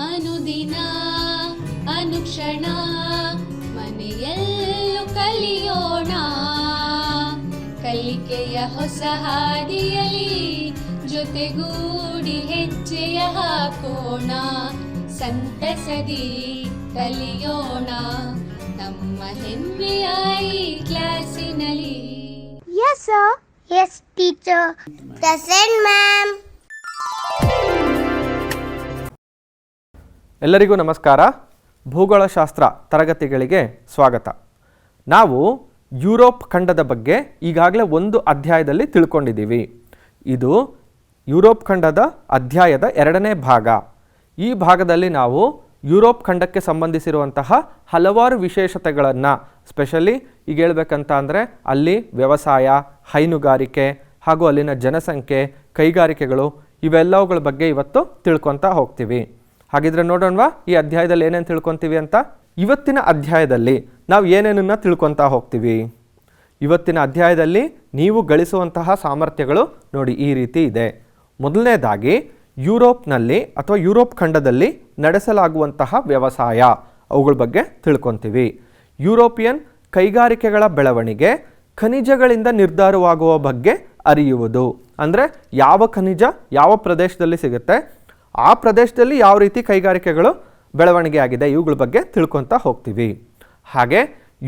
ಅನುದಿನ ಅನುಕ್ಷಣ ಮನೆಯಲ್ಲೂ ಕಲಿಯೋಣ, ಕಲಿಕೆಯ ಹೊಸ ಹಾದಿಯಲಿ ಜೊತೆಗೂಡಿ ಹೆಜ್ಜೆಯ ಹಾಕೋಣ, ಸಂತಸದಿ ಕಲಿಯೋಣ ನಮ್ಮ ಹೆಮ್ಮೆಯ ಈ ಕ್ಲಾಸಿನಲ್ಲಿ. Yes sir. Yes teacher. Present ma'am. ಎಲ್ಲರಿಗೂ ನಮಸ್ಕಾರ. ಭೂಗೋಳಶಾಸ್ತ್ರ ತರಗತಿಗಳಿಗೆ ಸ್ವಾಗತ. ನಾವು ಯುರೋಪ್ ಖಂಡದ ಬಗ್ಗೆ ಈಗಾಗಲೇ ಒಂದು ಅಧ್ಯಾಯದಲ್ಲಿ ತಿಳ್ಕೊಂಡಿದ್ದೀವಿ. ಇದು ಯುರೋಪ್ ಖಂಡದ ಅಧ್ಯಾಯದ 2ನೇ ಭಾಗ. ಈ ಭಾಗದಲ್ಲಿ ನಾವು ಯುರೋಪ್ ಖಂಡಕ್ಕೆ ಸಂಬಂಧಿಸಿರುವಂತಹ ಹಲವಾರು ವಿಶೇಷತೆಗಳನ್ನು, ಸ್ಪೆಷಲಿ ಈಗ ಹೇಳ್ಬೇಕಂತ ಅಂದರೆ ಅಲ್ಲಿ ವ್ಯವಸಾಯ, ಹೈನುಗಾರಿಕೆ ಹಾಗೂ ಅಲ್ಲಿನ ಜನಸಂಖ್ಯೆ, ಕೈಗಾರಿಕೆಗಳು ಇವೆಲ್ಲವುಗಳ ಬಗ್ಗೆ ಇವತ್ತು ತಿಳ್ಕೊತಾ ಹೋಗ್ತೀವಿ. ಹಾಗಿದ್ರೆ ನೋಡೋಣವಾ ಈ ಅಧ್ಯಾಯದಲ್ಲಿ ಏನೇನು ತಿಳ್ಕೊತೀವಿ ಅಂತ. ಇವತ್ತಿನ ಅಧ್ಯಾಯದಲ್ಲಿ ನಾವು ಏನೇನನ್ನು ತಿಳ್ಕೊತಾ ಹೋಗ್ತೀವಿ. ಇವತ್ತಿನ ಅಧ್ಯಾಯದಲ್ಲಿ ನೀವು ಗಳಿಸುವಂತಹ ಸಾಮರ್ಥ್ಯಗಳು ನೋಡಿ ಈ ರೀತಿ ಇದೆ. ಮೊದಲನೇದಾಗಿ ಯುರೋಪ್ನಲ್ಲಿ ಅಥವಾ ಯುರೋಪ್ ಖಂಡದಲ್ಲಿ ನಡೆಸಲಾಗುವಂತಹ ವ್ಯವಸಾಯ, ಅವುಗಳ ಬಗ್ಗೆ ತಿಳ್ಕೊತೀವಿ. ಯುರೋಪಿಯನ್ ಕೈಗಾರಿಕೆಗಳ ಬೆಳವಣಿಗೆ, ಖನಿಜಗಳಿಂದ ನಿರ್ಧಾರವಾಗುವ ಬಗ್ಗೆ ಅರಿಯುವುದು. ಅಂದರೆ ಯಾವ ಖನಿಜ ಯಾವ ಪ್ರದೇಶದಲ್ಲಿ ಸಿಗುತ್ತೆ, ಆ ಪ್ರದೇಶದಲ್ಲಿ ಯಾವ ರೀತಿ ಕೈಗಾರಿಕೆಗಳು ಬೆಳವಣಿಗೆ ಆಗಿದೆ, ಇವುಗಳ ಬಗ್ಗೆ ತಿಳ್ಕೊತಾ ಹೋಗ್ತೀವಿ. ಹಾಗೆ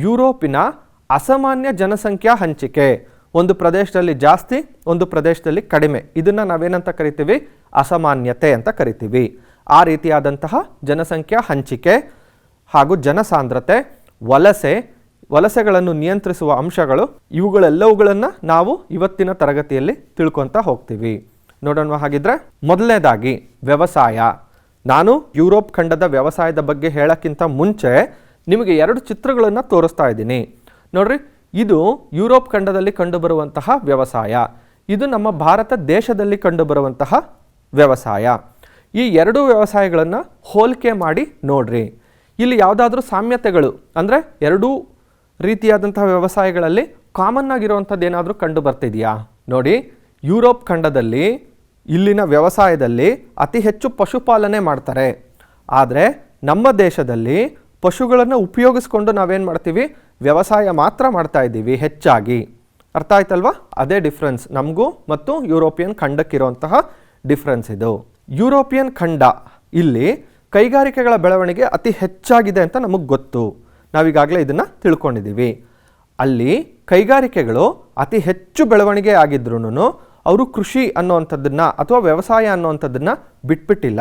ಯುರೋಪಿನ ಅಸಾಮಾನ್ಯ ಜನಸಂಖ್ಯಾ ಹಂಚಿಕೆ, ಒಂದು ಪ್ರದೇಶದಲ್ಲಿ ಜಾಸ್ತಿ ಒಂದು ಪ್ರದೇಶದಲ್ಲಿ ಕಡಿಮೆ, ಇದನ್ನು ನಾವೇನಂತ ಕರಿತೀವಿ, ಅಸಾಮಾನ್ಯತೆ ಅಂತ ಕರಿತೀವಿ. ಆ ರೀತಿಯಾದಂತಹ ಜನಸಂಖ್ಯಾ ಹಂಚಿಕೆ ಹಾಗೂ ಜನಸಾಂದ್ರತೆ, ವಲಸೆಗಳನ್ನು ನಿಯಂತ್ರಿಸುವ ಅಂಶಗಳು, ಇವುಗಳೆಲ್ಲವುಗಳನ್ನು ನಾವು ಇವತ್ತಿನ ತರಗತಿಯಲ್ಲಿ ತಿಳ್ಕೊತಾ ಹೋಗ್ತೀವಿ. ನೋಡೋಣ. ಹಾಗಿದ್ರೆ ಮೊದಲನೇದಾಗಿ ವ್ಯವಸಾಯ. ನಾನು ಯುರೋಪ್ ಖಂಡದ ವ್ಯವಸಾಯದ ಬಗ್ಗೆ ಹೇಳೋಕ್ಕಿಂತ ಮುಂಚೆ ನಿಮಗೆ 2 ಚಿತ್ರಗಳನ್ನು ತೋರಿಸ್ತಾ ಇದ್ದೀನಿ. ನೋಡ್ರಿ, ಇದು ಯುರೋಪ್ ಖಂಡದಲ್ಲಿ ಕಂಡುಬರುವಂತಹ ವ್ಯವಸಾಯ, ಇದು ನಮ್ಮ ಭಾರತ ದೇಶದಲ್ಲಿ ಕಂಡುಬರುವಂತಹ ವ್ಯವಸಾಯ. ಈ 2 ವ್ಯವಸಾಯಗಳನ್ನು ಹೋಲಿಕೆ ಮಾಡಿ ನೋಡ್ರಿ. ಇಲ್ಲಿ ಯಾವುದಾದ್ರೂ ಸಾಮ್ಯತೆಗಳು ಅಂದರೆ 2 ರೀತಿಯಾದಂತಹ ವ್ಯವಸಾಯಗಳಲ್ಲಿ ಕಾಮನ್ ಆಗಿರುವಂಥದ್ದು ಏನಾದರೂ ಕಂಡು ಬರ್ತಿದೆಯಾ ನೋಡಿ. ಯುರೋಪ್ ಖಂಡದಲ್ಲಿ ಇಲ್ಲಿನ ವ್ಯವಸಾಯದಲ್ಲಿ ಅತಿ ಹೆಚ್ಚು ಪಶುಪಾಲನೆ ಮಾಡ್ತಾರೆ. ಆದರೆ ನಮ್ಮ ದೇಶದಲ್ಲಿ ಪಶುಗಳನ್ನು ಉಪಯೋಗಿಸ್ಕೊಂಡು ನಾವೇನು ಮಾಡ್ತೀವಿ, ವ್ಯವಸಾಯ ಮಾತ್ರ ಮಾಡ್ತಾ ಇದ್ದೀವಿ ಹೆಚ್ಚಾಗಿ. ಅರ್ಥ ಆಯ್ತಲ್ವಾ? ಅದೇ ಡಿಫ್ರೆನ್ಸ್ ನಮಗೂ ಮತ್ತು ಯುರೋಪಿಯನ್ ಖಂಡಕ್ಕಿರುವಂತಹ ಡಿಫ್ರೆನ್ಸ್ ಇದು. ಯುರೋಪಿಯನ್ ಖಂಡ ಇಲ್ಲಿ ಕೈಗಾರಿಕೆಗಳ ಬೆಳವಣಿಗೆ ಅತಿ ಹೆಚ್ಚಾಗಿದೆ ಅಂತ ನಮಗೆ ಗೊತ್ತು. ನಾವೀಗಾಗಲೇ ಇದನ್ನು ತಿಳ್ಕೊಂಡಿದ್ದೀವಿ. ಅಲ್ಲಿ ಕೈಗಾರಿಕೆಗಳು ಅತಿ ಹೆಚ್ಚು ಬೆಳವಣಿಗೆ ಆಗಿದ್ರೂ ಅವರು ಕೃಷಿ ಅನ್ನುವಂಥದ್ದನ್ನು ಅಥವಾ ವ್ಯವಸಾಯ ಅನ್ನುವಂಥದ್ದನ್ನು ಬಿಟ್ಬಿಟ್ಟಿಲ್ಲ,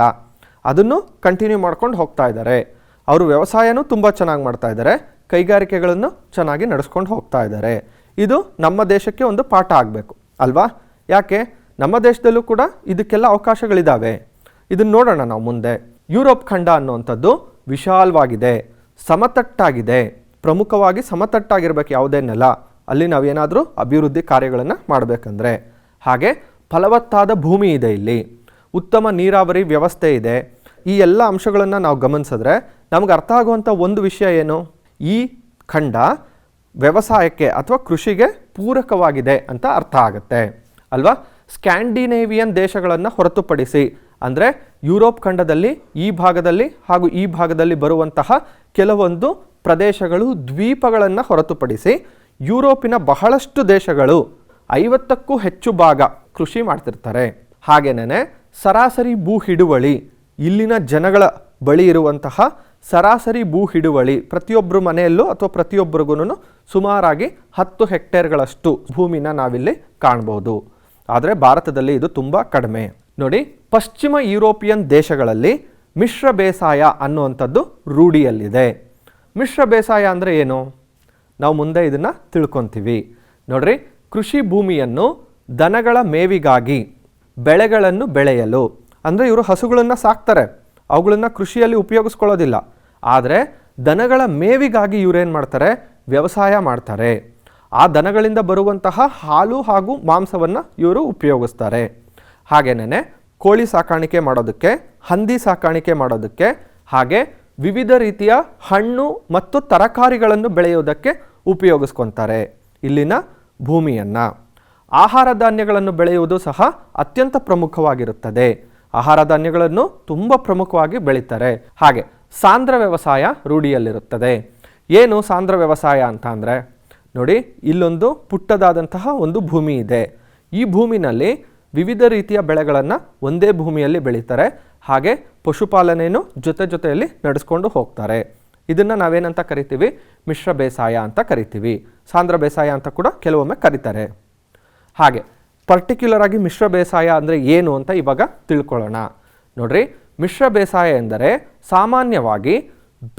ಅದನ್ನು ಕಂಟಿನ್ಯೂ ಮಾಡ್ಕೊಂಡು ಹೋಗ್ತಾ ಇದ್ದಾರೆ. ಅವರು ವ್ಯವಸಾಯನೂ ತುಂಬ ಚೆನ್ನಾಗಿ ಮಾಡ್ತಾ ಇದ್ದಾರೆ, ಕೈಗಾರಿಕೆಗಳನ್ನು ಚೆನ್ನಾಗಿ ನಡೆಸ್ಕೊಂಡು ಹೋಗ್ತಾ ಇದ್ದಾರೆ. ಇದು ನಮ್ಮ ದೇಶಕ್ಕೆ ಒಂದು ಪಾಠ ಆಗಬೇಕು ಅಲ್ವಾ? ಯಾಕೆ, ನಮ್ಮ ದೇಶದಲ್ಲೂ ಕೂಡ ಇದಕ್ಕೆಲ್ಲ ಅವಕಾಶಗಳಿದ್ದಾವೆ. ಇದನ್ನು ನೋಡೋಣ ನಾವು ಮುಂದೆ. ಯುರೋಪ್ ಖಂಡ ಅನ್ನುವಂಥದ್ದು ವಿಶಾಲವಾಗಿದೆ, ಸಮತಟ್ಟಾಗಿದೆ. ಪ್ರಮುಖವಾಗಿ ಸಮತಟ್ಟಾಗಿರ್ಬೇಕು ಯಾವುದೇ ನೆಲ, ಅಲ್ಲಿ ನಾವೇನಾದರೂ ಅಭಿವೃದ್ಧಿ ಕಾರ್ಯಗಳನ್ನು ಮಾಡಬೇಕಂದ್ರೆ. ಹಾಗೆ ಫಲವತ್ತಾದ ಭೂಮಿ ಇದೆ, ಇಲ್ಲಿ ಉತ್ತಮ ನೀರಾವರಿ ವ್ಯವಸ್ಥೆ ಇದೆ. ಈ ಎಲ್ಲ ಅಂಶಗಳನ್ನು ನಾವು ಗಮನಿಸಿದ್ರೆ ನಮಗೆ ಅರ್ಥ ಆಗುವಂಥ ಒಂದು ವಿಷಯ ಏನು, ಈ ಖಂಡ ವ್ಯವಸಾಯಕ್ಕೆ ಅಥವಾ ಕೃಷಿಗೆ ಪೂರಕವಾಗಿದೆ ಅಂತ ಅರ್ಥ ಆಗುತ್ತೆ ಅಲ್ವಾ? ಸ್ಕ್ಯಾಂಡಿನೇವಿಯನ್ ದೇಶಗಳನ್ನು ಹೊರತುಪಡಿಸಿ, ಅಂದರೆ ಯುರೋಪ್ ಖಂಡದಲ್ಲಿ ಈ ಭಾಗದಲ್ಲಿ ಹಾಗೂ ಈ ಭಾಗದಲ್ಲಿ ಬರುವಂತಹ ಕೆಲವೊಂದು ಪ್ರದೇಶಗಳು, ದ್ವೀಪಗಳನ್ನು ಹೊರತುಪಡಿಸಿ ಯುರೋಪಿನ ಬಹಳಷ್ಟು ದೇಶಗಳು 50ಕ್ಕೂ ಹೆಚ್ಚು ಭಾಗ ಕೃಷಿ ಮಾಡ್ತಿರ್ತಾರೆ. ಹಾಗೇನೇ ಸರಾಸರಿ ಭೂ ಹಿಡುವಳಿ, ಇಲ್ಲಿನ ಜನಗಳ ಬಳಿ ಇರುವಂತಹ ಸರಾಸರಿ ಭೂ ಹಿಡುವಳಿ ಪ್ರತಿಯೊಬ್ಬರ ಮನೆಯಲ್ಲೂ ಅಥವಾ ಪ್ರತಿಯೊಬ್ಬರಿಗೂ ಸುಮಾರಾಗಿ 10 ಹೆಕ್ಟೇರ್ಗಳಷ್ಟು ಭೂಮಿನ ನಾವಿಲ್ಲಿ ಕಾಣ್ಬೋದು. ಆದರೆ ಭಾರತದಲ್ಲಿ ಇದು ತುಂಬ ಕಡಿಮೆ. ನೋಡಿ, ಪಶ್ಚಿಮ ಯುರೋಪಿಯನ್ ದೇಶಗಳಲ್ಲಿ ಮಿಶ್ರ ಬೇಸಾಯ ಅನ್ನುವಂಥದ್ದು ರೂಢಿಯಲ್ಲಿದೆ. ಮಿಶ್ರ ಬೇಸಾಯ ಅಂದರೆ ಏನು, ನಾವು ಮುಂದೆ ಇದನ್ನು ತಿಳ್ಕೊತೀವಿ. ನೋಡ್ರಿ, ಕೃಷಿ ಭೂಮಿಯನ್ನು ದನಗಳ ಮೇವಿಗಾಗಿ ಬೆಳೆಗಳನ್ನು ಬೆಳೆಯಲು, ಅಂದರೆ ಇವರು ಹಸುಗಳನ್ನು ಸಾಕ್ತಾರೆ, ಅವುಗಳನ್ನು ಕೃಷಿಯಲ್ಲಿ ಉಪಯೋಗಿಸ್ಕೊಳ್ಳೋದಿಲ್ಲ. ಆದರೆ ದನಗಳ ಮೇವಿಗಾಗಿ ಇವರೇನು ಮಾಡ್ತಾರೆ, ವ್ಯವಸಾಯ ಮಾಡ್ತಾರೆ. ಆ ದನಗಳಿಂದ ಬರುವಂತಹ ಹಾಲು ಹಾಗೂ ಮಾಂಸವನ್ನು ಇವರು ಉಪಯೋಗಿಸ್ತಾರೆ. ಹಾಗೇನೇ ಕೋಳಿ ಸಾಕಾಣಿಕೆ ಮಾಡೋದಕ್ಕೆ, ಹಂದಿ ಸಾಕಾಣಿಕೆ ಮಾಡೋದಕ್ಕೆ, ಹಾಗೆ ವಿವಿಧ ರೀತಿಯ ಹಣ್ಣು ಮತ್ತು ತರಕಾರಿಗಳನ್ನು ಬೆಳೆಯೋದಕ್ಕೆ ಉಪಯೋಗಿಸ್ಕೊತಾರೆ ಇಲ್ಲಿನ ಭೂಮಿಯನ್ನು. ಆಹಾರ ಧಾನ್ಯಗಳನ್ನು ಬೆಳೆಯುವುದು ಸಹ ಅತ್ಯಂತ ಪ್ರಮುಖವಾಗಿರುತ್ತದೆ. ಆಹಾರ ಧಾನ್ಯಗಳನ್ನು ತುಂಬ ಪ್ರಮುಖವಾಗಿ ಬೆಳೀತಾರೆ. ಹಾಗೆ ಸಾಂದ್ರ ವ್ಯವಸಾಯ ರೂಢಿಯಲ್ಲಿರುತ್ತದೆ. ಏನು ಸಾಂದ್ರ ವ್ಯವಸಾಯ ಅಂತ ಅಂದರೆ, ನೋಡಿ ಇಲ್ಲೊಂದು ಪುಟ್ಟದಾದಂತಹ ಒಂದು ಭೂಮಿ ಇದೆ. ಈ ಭೂಮಿನಲ್ಲಿ ವಿವಿಧ ರೀತಿಯ ಬೆಳೆಗಳನ್ನು ಒಂದೇ ಭೂಮಿಯಲ್ಲಿ ಬೆಳೀತಾರೆ. ಹಾಗೆ ಪಶುಪಾಲನೆಯನ್ನು ಜೊತೆಯಲ್ಲಿ ನಡೆಸ್ಕೊಂಡು ಹೋಗ್ತಾರೆ. ಇದನ್ನು ನಾವೇನಂತ ಕರಿತೀವಿ? ಮಿಶ್ರ ಬೇಸಾಯ ಅಂತ ಕರಿತೀವಿ. ಸಾಂದ್ರ ಬೇಸಾಯ ಅಂತ ಕೂಡ ಕೆಲವೊಮ್ಮೆ ಕರೀತಾರೆ. ಹಾಗೆ ಪರ್ಟಿಕ್ಯುಲರ್ ಆಗಿ ಮಿಶ್ರ ಬೇಸಾಯ ಅಂದರೆ ಏನು ಅಂತ ಇವಾಗ ತಿಳ್ಕೊಳ್ಳೋಣ. ನೋಡ್ರಿ, ಮಿಶ್ರ ಬೇಸಾಯ ಎಂದರೆ ಸಾಮಾನ್ಯವಾಗಿ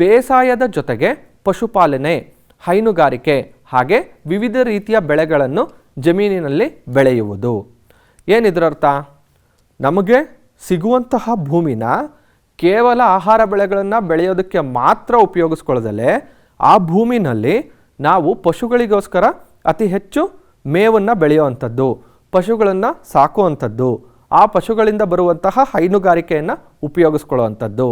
ಬೇಸಾಯದ ಜೊತೆಗೆ ಪಶುಪಾಲನೆ, ಹೈನುಗಾರಿಕೆ ಹಾಗೆ ವಿವಿಧ ರೀತಿಯ ಬೆಳೆಗಳನ್ನು ಜಮೀನಿನಲ್ಲಿ ಬೆಳೆಯುವುದು. ಏನಿದ್ರರ್ಥ? ನಮಗೆ ಸಿಗುವಂತಹ ಭೂಮಿನ ಕೇವಲ ಆಹಾರ ಬೆಳೆಗಳನ್ನು ಬೆಳೆಯೋದಕ್ಕೆ ಮಾತ್ರ ಉಪಯೋಗಿಸ್ಕೊಳ್ಳೋದಲ್ಲೇ ಆ ಭೂಮಿನಲ್ಲಿ ನಾವು ಪಶುಗಳಿಗೋಸ್ಕರ ಅತಿ ಹೆಚ್ಚು ಮೇವನ್ನು ಬೆಳೆಯುವಂಥದ್ದು, ಪಶುಗಳನ್ನು ಸಾಕುವಂಥದ್ದು, ಆ ಪಶುಗಳಿಂದ ಬರುವಂತಹ ಹೈನುಗಾರಿಕೆಯನ್ನು ಉಪಯೋಗಿಸ್ಕೊಳ್ಳುವಂಥದ್ದು.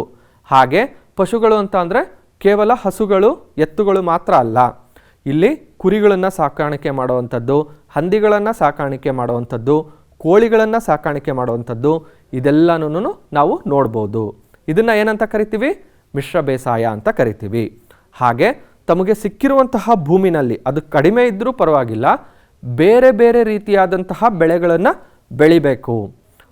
ಹಾಗೆ ಪಶುಗಳು ಅಂತ ಅಂದರೆ ಕೇವಲ ಹಸುಗಳು, ಎತ್ತುಗಳು ಮಾತ್ರ ಅಲ್ಲ. ಇಲ್ಲಿ ಕುರಿಗಳನ್ನು ಸಾಕಾಣಿಕೆ ಮಾಡುವಂಥದ್ದು, ಹಂದಿಗಳನ್ನು ಸಾಕಾಣಿಕೆ ಮಾಡುವಂಥದ್ದು, ಕೋಳಿಗಳನ್ನು ಸಾಕಾಣಿಕೆ ಮಾಡುವಂಥದ್ದು, ಇದೆಲ್ಲನೂ ನಾವು ನೋಡ್ಬೋದು. ಇದನ್ನು ಏನಂತ ಕರಿತೀವಿ? ಮಿಶ್ರ ಬೇಸಾಯ ಅಂತ ಕರಿತೀವಿ. ಹಾಗೆ ತಮಗೆ ಸಿಕ್ಕಿರುವಂತಹ ಭೂಮಿನಲ್ಲಿ ಅದು ಕಡಿಮೆ ಇದ್ದರೂ ಪರವಾಗಿಲ್ಲ, ಬೇರೆ ಬೇರೆ ರೀತಿಯಾದಂತಹ ಬೆಳೆಗಳನ್ನು ಬೆಳಿಬೇಕು.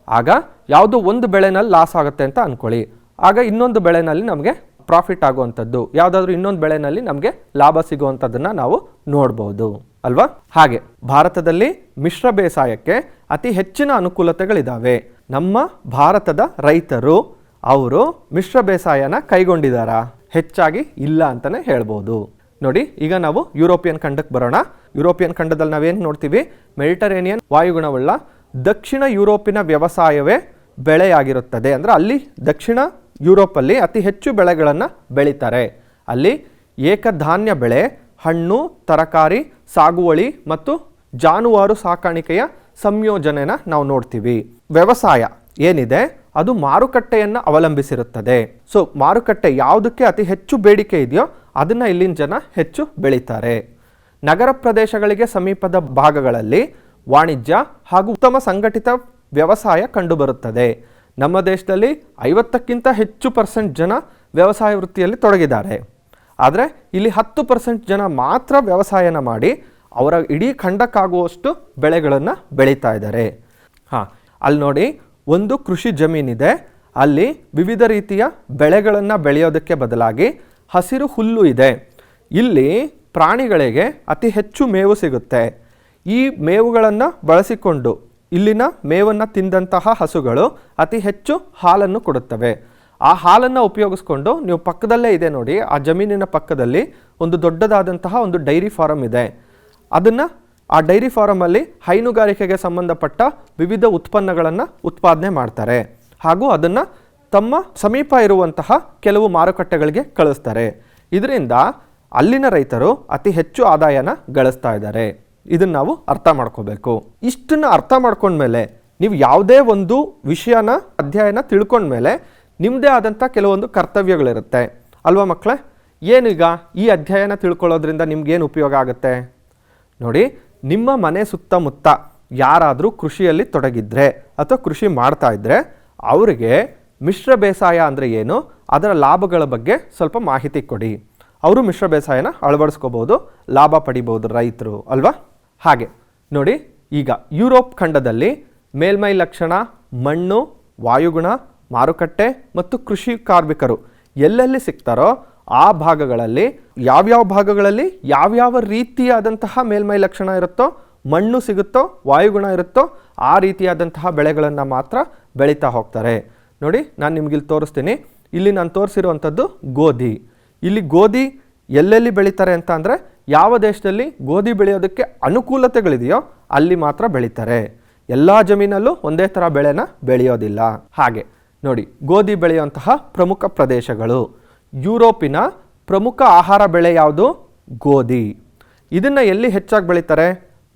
ಆಗ ಯಾವುದೋ ಒಂದು ಬೆಳೆನಲ್ಲಿ ಲಾಸ್ ಆಗುತ್ತೆ ಅಂತ ಅಂದ್ಕೊಳ್ಳಿ, ಆಗ ಇನ್ನೊಂದು ಬೆಳೆನಲ್ಲಿ ನಮಗೆ ಪ್ರಾಫಿಟ್ ಆಗುವಂಥದ್ದು, ಯಾವುದಾದ್ರೂ ಇನ್ನೊಂದು ಬೆಳೆನಲ್ಲಿ ನಮಗೆ ಲಾಭ ಸಿಗುವಂಥದ್ದನ್ನು ನಾವು ನೋಡ್ಬೋದು ಅಲ್ವಾ? ಹಾಗೆ ಭಾರತದಲ್ಲಿ ಮಿಶ್ರ ಬೇಸಾಯಕ್ಕೆ ಅತಿ ಹೆಚ್ಚಿನ ಅನುಕೂಲತೆಗಳಿದ್ದಾವೆ. ನಮ್ಮ ಭಾರತದ ರೈತರು ಅವರು ಮಿಶ್ರ ಬೇಸಾಯನ ಕೈಗೊಂಡಿದ್ದಾರಾ? ಹೆಚ್ಚಾಗಿ ಇಲ್ಲ ಅಂತಲೇ ಹೇಳ್ಬೋದು. ನೋಡಿ, ಈಗ ನಾವು ಯುರೋಪಿಯನ್ ಖಂಡಕ್ಕೆ ಬರೋಣ. ಯುರೋಪಿಯನ್ ಖಂಡದಲ್ಲಿ ನಾವೇನು ನೋಡ್ತೀವಿ? ಮೆಡಿಟರೇನಿಯನ್ ವಾಯುಗುಣವುಳ್ಳ ದಕ್ಷಿಣ ಯುರೋಪಿನ ವ್ಯವಸಾಯವೇ ಬೆಳೆಯಾಗಿರುತ್ತದೆ. ಅಂದರೆ ಅಲ್ಲಿ ದಕ್ಷಿಣ ಯುರೋಪಲ್ಲಿ ಅತಿ ಹೆಚ್ಚು ಬೆಳೆಗಳನ್ನು ಬೆಳೀತಾರೆ. ಅಲ್ಲಿ ಏಕಧಾನ್ಯ ಬೆಳೆ, ಹಣ್ಣು, ತರಕಾರಿ, ಸಾಗುವಳಿ ಮತ್ತು ಜಾನುವಾರು ಸಾಕಾಣಿಕೆಯ ಸಂಯೋಜನೆನ ನಾವು ನೋಡ್ತೀವಿ. ವ್ಯವಸಾಯ ಏನಿದೆ ಅದು ಮಾರುಕಟ್ಟೆಯನ್ನು ಅವಲಂಬಿಸಿರುತ್ತದೆ. ಸೊ ಮಾರುಕಟ್ಟೆ ಯಾವುದಕ್ಕೆ ಅತಿ ಹೆಚ್ಚು ಬೇಡಿಕೆ ಇದೆಯೋ ಅದನ್ನು ಇಲ್ಲಿನ ಜನ ಹೆಚ್ಚು ಬೆಳೀತಾರೆ. ನಗರ ಪ್ರದೇಶಗಳಿಗೆ ಸಮೀಪದ ಭಾಗಗಳಲ್ಲಿ ವಾಣಿಜ್ಯ ಹಾಗೂ ಉತ್ತಮ ಸಂಘಟಿತ ವ್ಯವಸಾಯ ಕಂಡುಬರುತ್ತದೆ. ನಮ್ಮ ದೇಶದಲ್ಲಿ 50ಕ್ಕಿಂತ ಹೆಚ್ಚು % ಜನ ವ್ಯವಸಾಯ ವೃತ್ತಿಯಲ್ಲಿ ತೊಡಗಿದ್ದಾರೆ. ಆದರೆ ಇಲ್ಲಿ 10% ಜನ ಮಾತ್ರ ವ್ಯವಸಾಯನ ಮಾಡಿ ಅವರ ಇಡೀ ಖಂಡಕ್ಕಾಗುವಷ್ಟು ಬೆಳೆಗಳನ್ನು ಬೆಳೀತಾ ಇದ್ದಾರೆ. ಅಲ್ಲಿ ನೋಡಿ, ಒಂದು ಕೃಷಿ ಜಮೀನಿದೆ. ಅಲ್ಲಿ ವಿವಿಧ ರೀತಿಯ ಬೆಳೆಗಳನ್ನು ಬೆಳೆಯೋದಕ್ಕೆ ಬದಲಾಗಿ ಹಸಿರು ಹುಲ್ಲು ಇದೆ. ಇಲ್ಲಿ ಪ್ರಾಣಿಗಳಿಗೆ ಅತಿ ಹೆಚ್ಚು ಮೇವು ಸಿಗುತ್ತೆ. ಈ ಮೇವುಗಳನ್ನು ಬಳಸಿಕೊಂಡು ಇಲ್ಲಿನ ಮೇವನ್ನು ತಿಂದಂತಹ ಹಸುಗಳು ಅತಿ ಹೆಚ್ಚು ಹಾಲನ್ನು ಕೊಡುತ್ತವೆ. ಆ ಹಾಲನ್ನು ಉಪಯೋಗಿಸ್ಕೊಂಡು ನೀವು ಪಕ್ಕದಲ್ಲೇ ಇದೆ ನೋಡಿ, ಆ ಜಮೀನಿನ ಪಕ್ಕದಲ್ಲಿ ಒಂದು ದೊಡ್ಡದಾದಂತಹ ಒಂದು ಡೈರಿ ಫಾರಮ್ ಇದೆ. ಅದನ್ನು ಆ ಡೈರಿ ಫಾರಮಲ್ಲಿ ಹೈನುಗಾರಿಕೆಗೆ ಸಂಬಂಧಪಟ್ಟ ವಿವಿಧ ಉತ್ಪನ್ನಗಳನ್ನು ಉತ್ಪಾದನೆ ಮಾಡ್ತಾರೆ. ಹಾಗೂ ಅದನ್ನು ತಮ್ಮ ಸಮೀಪ ಇರುವಂತಹ ಕೆಲವು ಮಾರುಕಟ್ಟೆಗಳಿಗೆ ಕಳಿಸ್ತಾರೆ. ಇದರಿಂದ ಅಲ್ಲಿನ ರೈತರು ಅತಿ ಹೆಚ್ಚು ಆದಾಯನ ಗಳಿಸ್ತಾ ಇದ್ದಾರೆ. ಇದನ್ನು ನಾವು ಅರ್ಥ ಮಾಡ್ಕೋಬೇಕು. ಇಷ್ಟನ್ನು ಅರ್ಥ ಮಾಡ್ಕೊಂಡ್ಮೇಲೆ ನೀವು ಯಾವುದೇ ಒಂದು ವಿಷಯನ ಅಧ್ಯಯನ ತಿಳ್ಕೊಂಡ್ಮೇಲೆ ನಿಮ್ಮದೇ ಆದಂಥ ಕೆಲವೊಂದು ಕರ್ತವ್ಯಗಳಿರುತ್ತೆ ಅಲ್ವಾ ಮಕ್ಕಳೇ? ಏನೀಗ ಈ ಅಧ್ಯಯನ ತಿಳ್ಕೊಳ್ಳೋದ್ರಿಂದ ನಿಮ್ಗೇನು ಉಪಯೋಗ ಆಗುತ್ತೆ ನೋಡಿ. ನಿಮ್ಮ ಮನೆ ಸುತ್ತಮುತ್ತ ಯಾರಾದರೂ ಕೃಷಿಯಲ್ಲಿ ತೊಡಗಿದ್ರೆ ಅಥವಾ ಕೃಷಿ ಮಾಡ್ತಾ ಇದ್ದರೆ ಅವರಿಗೆ ಮಿಶ್ರ ಬೇಸಾಯ ಅಂದರೆ ಏನು, ಅದರ ಲಾಭಗಳ ಬಗ್ಗೆ ಸ್ವಲ್ಪ ಮಾಹಿತಿ ಕೊಡಿ. ಅವರು ಮಿಶ್ರ ಬೇಸಾಯನ ಅಳವಡಿಸ್ಕೋಬೋದು, ಲಾಭ ಪಡಿಬೋದು ರೈತರು ಅಲ್ವಾ? ಹಾಗೆ ನೋಡಿ, ಈಗ ಯುರೋಪ್ ಖಂಡದಲ್ಲಿ ಮೇಲ್ಮೈ ಲಕ್ಷಣ, ಮಣ್ಣು, ವಾಯುಗುಣ, ಮಾರುಕಟ್ಟೆ ಮತ್ತು ಕೃಷಿ ಕಾರ್ಮಿಕರು ಎಲ್ಲೆಲ್ಲಿ ಸಿಗ್ತಾರೋ ಆ ಭಾಗಗಳಲ್ಲಿ ಯಾವ್ಯಾವ ಭಾಗಗಳಲ್ಲಿ ಯಾವ್ಯಾವ ರೀತಿಯಾದಂತಹ ಮೇಲ್ಮೈ ಲಕ್ಷಣ ಇರುತ್ತೋ, ಮಣ್ಣು ಸಿಗುತ್ತೋ, ವಾಯುಗುಣ ಇರುತ್ತೋ ಆ ರೀತಿಯಾದಂತಹ ಬೆಳೆಗಳನ್ನು ಮಾತ್ರ ಬೆಳೀತಾ ಹೋಗ್ತಾರೆ. ನೋಡಿ, ನಾನು ನಿಮಗಿಲ್ಲಿ ತೋರಿಸ್ತೀನಿ. ಇಲ್ಲಿ ನಾನು ತೋರಿಸಿರುವಂಥದ್ದು ಗೋಧಿ. ಇಲ್ಲಿ ಗೋಧಿ ಎಲ್ಲೆಲ್ಲಿ ಬೆಳೀತಾರೆ ಅಂತ ಅಂದರೆ ಯಾವ ದೇಶದಲ್ಲಿ ಗೋಧಿ ಬೆಳೆಯೋದಕ್ಕೆ ಅನುಕೂಲತೆಗಳಿದೆಯೋ ಅಲ್ಲಿ ಮಾತ್ರ ಬೆಳೀತಾರೆ. ಎಲ್ಲ ಜಮೀನಲ್ಲೂ ಒಂದೇ ಥರ ಬೆಳೆನ ಬೆಳೆಯೋದಿಲ್ಲ. ಹಾಗೆ ನೋಡಿ, ಗೋಧಿ ಬೆಳೆಯುವಂತಹ ಪ್ರಮುಖ ಪ್ರದೇಶಗಳು. ಯುರೋಪಿನ ಪ್ರಮುಖ ಆಹಾರ ಬೆಳೆ ಯಾವುದು? ಗೋಧಿ. ಇದನ್ನು ಎಲ್ಲಿ ಹೆಚ್ಚಾಗಿ ಬೆಳೀತಾರೆ?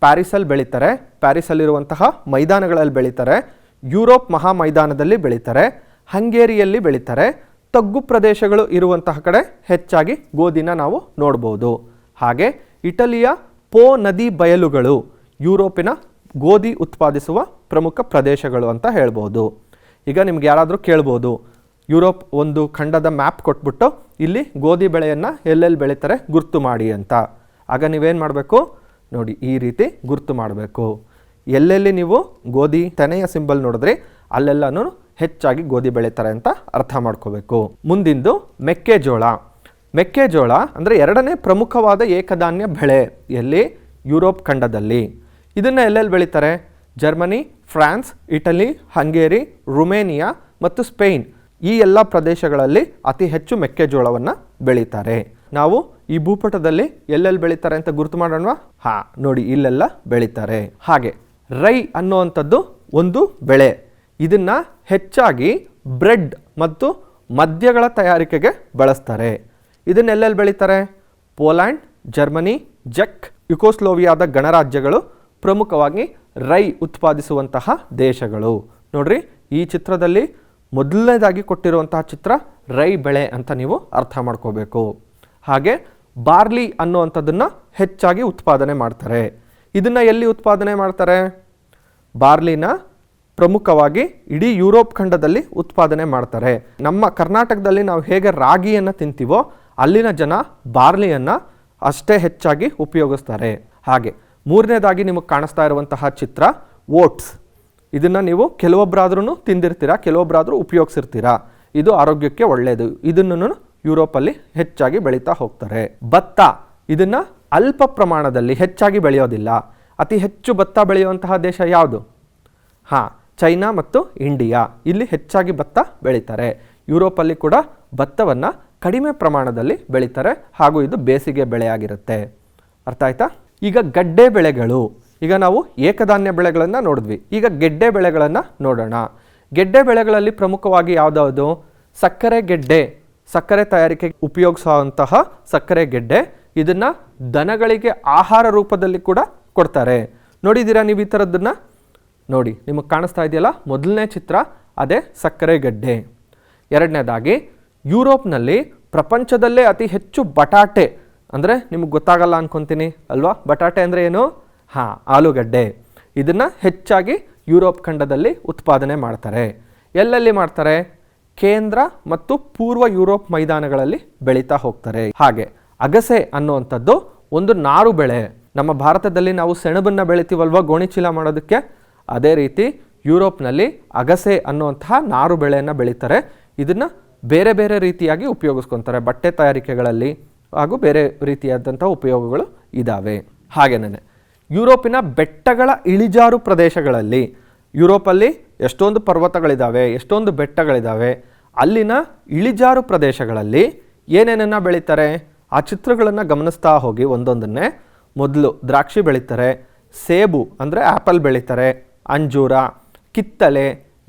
ಪ್ಯಾರಿಸಲ್ಲಿ ಬೆಳೀತಾರೆ. ಪ್ಯಾರಿಸಲ್ಲಿರುವಂತಹ ಮೈದಾನಗಳಲ್ಲಿ ಬೆಳೀತಾರೆ. ಯುರೋಪ್ ಮಹಾ ಮೈದಾನದಲ್ಲಿ ಬೆಳೀತಾರೆ. ಹಂಗೇರಿಯಲ್ಲಿ ಬೆಳೀತಾರೆ. ತಗ್ಗು ಪ್ರದೇಶಗಳು ಇರುವಂತಹ ಕಡೆ ಹೆಚ್ಚಾಗಿ ಗೋಧಿನ ನಾವು ನೋಡ್ಬೋದು. ಹಾಗೆ ಇಟಲಿಯ ಪೋ ನದಿ ಬಯಲುಗಳು ಯುರೋಪಿನ ಗೋಧಿ ಉತ್ಪಾದಿಸುವ ಪ್ರಮುಖ ಪ್ರದೇಶಗಳು ಅಂತ ಹೇಳ್ಬೋದು. ಈಗ ನಿಮ್ಗೆ ಯಾರಾದರೂ ಕೇಳ್ಬೋದು, ಯುರೋಪ್ ಒಂದು ಖಂಡದ ಮ್ಯಾಪ್ ಕೊಟ್ಬಿಟ್ಟು ಇಲ್ಲಿ ಗೋಧಿ ಬೆಳೆಯನ್ನು ಎಲ್ಲೆಲ್ಲಿ ಬೆಳೀತಾರೆ ಗುರ್ತು ಮಾಡಿ ಅಂತ. ಆಗ ನೀವೇನು ಮಾಡಬೇಕು ನೋಡಿ, ಈ ರೀತಿ ಗುರ್ತು ಮಾಡಬೇಕು. ಎಲ್ಲೆಲ್ಲಿ ನೀವು ಗೋಧಿ ತೆನೆಯ ಸಿಂಬಲ್ ನೋಡಿದ್ರಿ ಅಲ್ಲೆಲ್ಲನೂ ಹೆಚ್ಚಾಗಿ ಗೋಧಿ ಬೆಳೀತಾರೆ ಅಂತ ಅರ್ಥ ಮಾಡ್ಕೋಬೇಕು. ಮುಂದಿಂದು ಮೆಕ್ಕೆಜೋಳ. ಮೆಕ್ಕೆಜೋಳ ಅಂದರೆ ಎರಡನೇ ಪ್ರಮುಖವಾದ ಏಕಧಾನ್ಯ ಬೆಳೆ ಎಲ್ಲಿ? ಯುರೋಪ್ ಖಂಡದಲ್ಲಿ. ಇದನ್ನು ಎಲ್ಲೆಲ್ಲಿ ಬೆಳೀತಾರೆ? Germany, France, Italy, Hungary, Romania ಮತ್ತು ಸ್ಪೇನ್ ಈ ಎಲ್ಲ ಪ್ರದೇಶಗಳಲ್ಲಿ ಅತಿ ಹೆಚ್ಚು ಮೆಕ್ಕೆಜೋಳವನ್ನು ಬೆಳೀತಾರೆ. ನಾವು ಈ ಭೂಪಟದಲ್ಲಿ ಎಲ್ಲೆಲ್ಲಿ ಬೆಳೀತಾರೆ ಅಂತ ಗುರುತು ಮಾಡೋಣ. ನೋಡಿ, ಇಲ್ಲೆಲ್ಲ ಬೆಳೀತಾರೆ. ಹಾಗೆ ರೈ ಅನ್ನುವಂಥದ್ದು ಒಂದು ಬೆಳೆ. ಇದನ್ನು ಹೆಚ್ಚಾಗಿ ಬ್ರೆಡ್ ಮತ್ತು ಮದ್ಯಗಳ ತಯಾರಿಕೆಗೆ ಬಳಸ್ತಾರೆ. ಇದನ್ನೆಲ್ಲೆಲ್ಲಿ ಬೆಳೀತಾರೆ? ಪೋಲ್ಯಾಂಡ್, ಜರ್ಮನಿ, ಜೆಕ್, ಯುಗೋಸ್ಲೋವಿಯಾದ ಗಣರಾಜ್ಯಗಳು ಪ್ರಮುಖವಾಗಿ ರೈ ಉತ್ಪಾದಿಸುವಂತಹ ದೇಶಗಳು. ನೋಡ್ರಿ, ಈ ಚಿತ್ರದಲ್ಲಿ ಮೊದಲನೇದಾಗಿ ಕೊಟ್ಟಿರುವಂತಹ ಚಿತ್ರ ರೈ ಬೆಳೆ ಅಂತ ನೀವು ಅರ್ಥ ಮಾಡ್ಕೋಬೇಕು. ಹಾಗೆ ಬಾರ್ಲಿ ಅನ್ನುವಂಥದ್ದನ್ನು ಹೆಚ್ಚಾಗಿ ಉತ್ಪಾದನೆ ಮಾಡ್ತಾರೆ. ಇದನ್ನು ಎಲ್ಲಿ ಉತ್ಪಾದನೆ ಮಾಡ್ತಾರೆ? ಬಾರ್ಲಿನ ಪ್ರಮುಖವಾಗಿ ಇಡೀ ಯುರೋಪ್ ಖಂಡದಲ್ಲಿ ಉತ್ಪಾದನೆ ಮಾಡ್ತಾರೆ. ನಮ್ಮ ಕರ್ನಾಟಕದಲ್ಲಿ ನಾವು ಹೇಗೆ ರಾಗಿಯನ್ನು ತಿಂತೀವೋ ಅಲ್ಲಿನ ಜನ ಬಾರ್ಲಿಯನ್ನು ಅಷ್ಟೇ ಹೆಚ್ಚಾಗಿ ಉಪಯೋಗಿಸ್ತಾರೆ. ಹಾಗೆ ಮೂರನೇದಾಗಿ ನಿಮಗೆ ಕಾಣಿಸ್ತಾ ಇರುವಂತಹ ಚಿತ್ರ ಓಟ್ಸ್. ಇದನ್ನು ನೀವು ಕೆಲವೊಬ್ಬರಾದ್ರೂ ತಿಂದಿರ್ತೀರಾ, ಕೆಲವೊಬ್ಬರಾದರೂ ಉಪಯೋಗಿಸಿರ್ತೀರಾ. ಇದು ಆರೋಗ್ಯಕ್ಕೆ ಒಳ್ಳೆಯದು. ಇದನ್ನು ಯುರೋಪಲ್ಲಿ ಹೆಚ್ಚಾಗಿ ಬೆಳೀತಾ ಹೋಗ್ತಾರೆ. ಭತ್ತ, ಇದನ್ನು ಅಲ್ಪ ಪ್ರಮಾಣದಲ್ಲಿ ಹೆಚ್ಚಾಗಿ ಬೆಳೆಯೋದಿಲ್ಲ. ಅತಿ ಹೆಚ್ಚು ಭತ್ತ ಬೆಳೆಯುವಂತಹ ದೇಶ ಯಾವುದು? ಚೈನಾ ಮತ್ತು ಇಂಡಿಯಾ. ಇಲ್ಲಿ ಹೆಚ್ಚಾಗಿ ಭತ್ತ ಬೆಳೀತಾರೆ. ಯುರೋಪಲ್ಲಿ ಕೂಡ ಭತ್ತವನ್ನು ಕಡಿಮೆ ಪ್ರಮಾಣದಲ್ಲಿ ಬೆಳೀತಾರೆ ಹಾಗೂ ಇದು ಬೇಸಿಗೆ ಬೆಳೆಯಾಗಿರುತ್ತೆ. ಅರ್ಥ ಆಯ್ತಾ? ಈಗ ಗಡ್ಡೆ ಬೆಳೆಗಳು. ಈಗ ನಾವು ಏಕಧಾನ್ಯ ಬೆಳೆಗಳನ್ನು ನೋಡಿದ್ವಿ, ಈಗ ಗೆಡ್ಡೆ ಬೆಳೆಗಳನ್ನು ನೋಡೋಣ. ಗೆಡ್ಡೆ ಬೆಳೆಗಳಲ್ಲಿ ಪ್ರಮುಖವಾಗಿ ಯಾವುದಾವುದು? ಸಕ್ಕರೆ ಗೆಡ್ಡೆ, ಸಕ್ಕರೆ ತಯಾರಿಕೆಗೆ ಉಪಯೋಗಿಸುವಂತಹ ಸಕ್ಕರೆ ಗೆಡ್ಡೆ. ಇದನ್ನು ದನಗಳಿಗೆ ಆಹಾರ ರೂಪದಲ್ಲಿ ಕೂಡ ಕೊಡ್ತಾರೆ. ನೋಡಿದ್ದೀರಾ ನೀವು ಈ ಥರದ್ದನ್ನು? ನೋಡಿ, ನಿಮಗೆ ಕಾಣಿಸ್ತಾ ಇದೆಯಲ್ಲ, ಮೊದಲನೇ ಚಿತ್ರ ಅದೇ ಸಕ್ಕರೆ ಗೆಡ್ಡೆ. ಎರಡನೇದಾಗಿ ಯುರೋಪ್ನಲ್ಲಿ ಪ್ರಪಂಚದಲ್ಲೇ ಅತಿ ಹೆಚ್ಚು ಬಟಾಟೆ, ಅಂದರೆ ನಿಮಗೆ ಗೊತ್ತಾಗಲ್ಲ ಅನ್ಕೊತೀನಿ ಅಲ್ವಾ, ಬಟಾಟೆ ಅಂದರೆ ಏನು? ಆಲೂಗಡ್ಡೆ. ಇದನ್ನು ಹೆಚ್ಚಾಗಿ ಯುರೋಪ್ ಖಂಡದಲ್ಲಿ ಉತ್ಪಾದನೆ ಮಾಡ್ತಾರೆ. ಎಲ್ಲೆಲ್ಲಿ ಮಾಡ್ತಾರೆ? ಕೇಂದ್ರ ಮತ್ತು ಪೂರ್ವ ಯುರೋಪ್ ಮೈದಾನಗಳಲ್ಲಿ ಬೆಳೀತಾ ಹೋಗ್ತಾರೆ. ಹಾಗೆ ಅಗಸೆ ಅನ್ನುವಂಥದ್ದು ಒಂದು ನಾರು ಬೆಳೆ. ನಮ್ಮ ಭಾರತದಲ್ಲಿ ನಾವು ಸೆಣಬನ್ನು ಬೆಳಿತೀವಲ್ವ ಗೋಣಿಚೀಲ ಮಾಡೋದಕ್ಕೆ, ಅದೇ ರೀತಿ ಯುರೋಪ್ನಲ್ಲಿ ಅಗಸೆ ಅನ್ನುವಂತಹ ನಾರು ಬೆಳೆಯನ್ನು ಬೆಳೀತಾರೆ. ಇದನ್ನು ಬೇರೆ ಬೇರೆ ರೀತಿಯಾಗಿ ಉಪಯೋಗಿಸ್ಕೊತಾರೆ, ಬಟ್ಟೆ ತಯಾರಿಕೆಗಳಲ್ಲಿ ಹಾಗೂ ಬೇರೆ ರೀತಿಯಾದಂಥ ಉಪಯೋಗಗಳು ಇದ್ದಾವೆ. ಹಾಗೇನೇ ಯುರೋಪಿನ ಬೆಟ್ಟಗಳ ಇಳಿಜಾರು ಪ್ರದೇಶಗಳಲ್ಲಿ, ಯುರೋಪಲ್ಲಿ ಎಷ್ಟೊಂದು ಪರ್ವತಗಳಿದ್ದಾವೆ, ಎಷ್ಟೊಂದು ಬೆಟ್ಟಗಳಿದ್ದಾವೆ, ಅಲ್ಲಿನ ಇಳಿಜಾರು ಪ್ರದೇಶಗಳಲ್ಲಿ ಏನೇನನ್ನು ಬೆಳೀತಾರೆ? ಆ ಚಿತ್ರಗಳನ್ನು ಗಮನಿಸ್ತಾ ಹೋಗಿ ಒಂದೊಂದನ್ನೇ. ಮೊದಲು ದ್ರಾಕ್ಷಿ ಬೆಳೀತಾರೆ, ಸೇಬು ಅಂದರೆ ಆ್ಯಪಲ್ ಬೆಳೀತಾರೆ, ಅಂಜೂರ, ಕಿತ್ತಳೆ,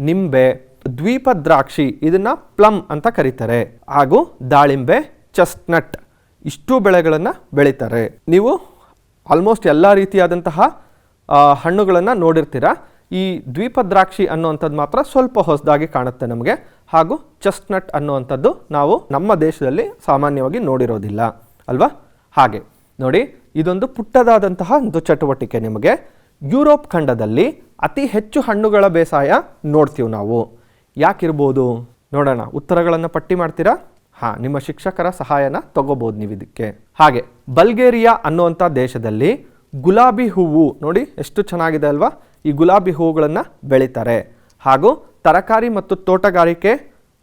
ನಿಂಬೆ, ದ್ವೀಪ ದ್ರಾಕ್ಷಿ ಇದನ್ನು ಪ್ಲಮ್ ಅಂತ ಕರೀತಾರೆ, ಹಾಗೂ ದಾಳಿಂಬೆ, ಚೆಸ್ಟ್ನಟ್ ಇಷ್ಟು ಬೆಳೆಗಳನ್ನು ಬೆಳೀತಾರೆ. ನೀವು ಆಲ್ಮೋಸ್ಟ್ ಎಲ್ಲ ರೀತಿಯಾದಂತಹ ಹಣ್ಣುಗಳನ್ನು ನೋಡಿರ್ತೀರ. ಈ ದ್ವೀಪ ದ್ರಾಕ್ಷಿ ಅನ್ನುವಂಥದ್ದು ಮಾತ್ರ ಸ್ವಲ್ಪ ಹೊಸದಾಗಿ ಕಾಣುತ್ತೆ ನಮಗೆ, ಹಾಗೂ ಚೆಸ್ಟ್ನಟ್ ಅನ್ನುವಂಥದ್ದು ನಾವು ನಮ್ಮ ದೇಶದಲ್ಲಿ ಸಾಮಾನ್ಯವಾಗಿ ನೋಡಿರೋದಿಲ್ಲ ಅಲ್ವಾ. ಹಾಗೆ ನೋಡಿ, ಇದೊಂದು ಪುಟ್ಟದಾದಂತಹ ಒಂದು ಚಟುವಟಿಕೆ ನಿಮಗೆ. ಯುರೋಪ್ ಖಂಡದಲ್ಲಿ ಅತಿ ಹೆಚ್ಚು ಹಣ್ಣುಗಳ ಬೇಸಾಯ ನೋಡ್ತೀವಿ ನಾವು. ಯಾಕಿರ್ಬೋದು ನೋಡೋಣ, ಉತ್ತರಗಳನ್ನು ಪಟ್ಟಿ ಮಾಡ್ತೀರಾ? ನಿಮ್ಮ ಶಿಕ್ಷಕರ ಸಹಾಯನ ತಗೋಬೋದು ನೀವು ಇದಕ್ಕೆ. ಹಾಗೆ ಬಲ್ಗೇರಿಯಾ ಅನ್ನುವಂಥ ದೇಶದಲ್ಲಿ ಗುಲಾಬಿ ಹೂವು ನೋಡಿ ಎಷ್ಟು ಚೆನ್ನಾಗಿದೆ ಅಲ್ವಾ. ಈ ಗುಲಾಬಿ ಹೂವುಗಳನ್ನು ಬೆಳೀತಾರೆ. ಹಾಗೂ ತರಕಾರಿ ಮತ್ತು ತೋಟಗಾರಿಕೆ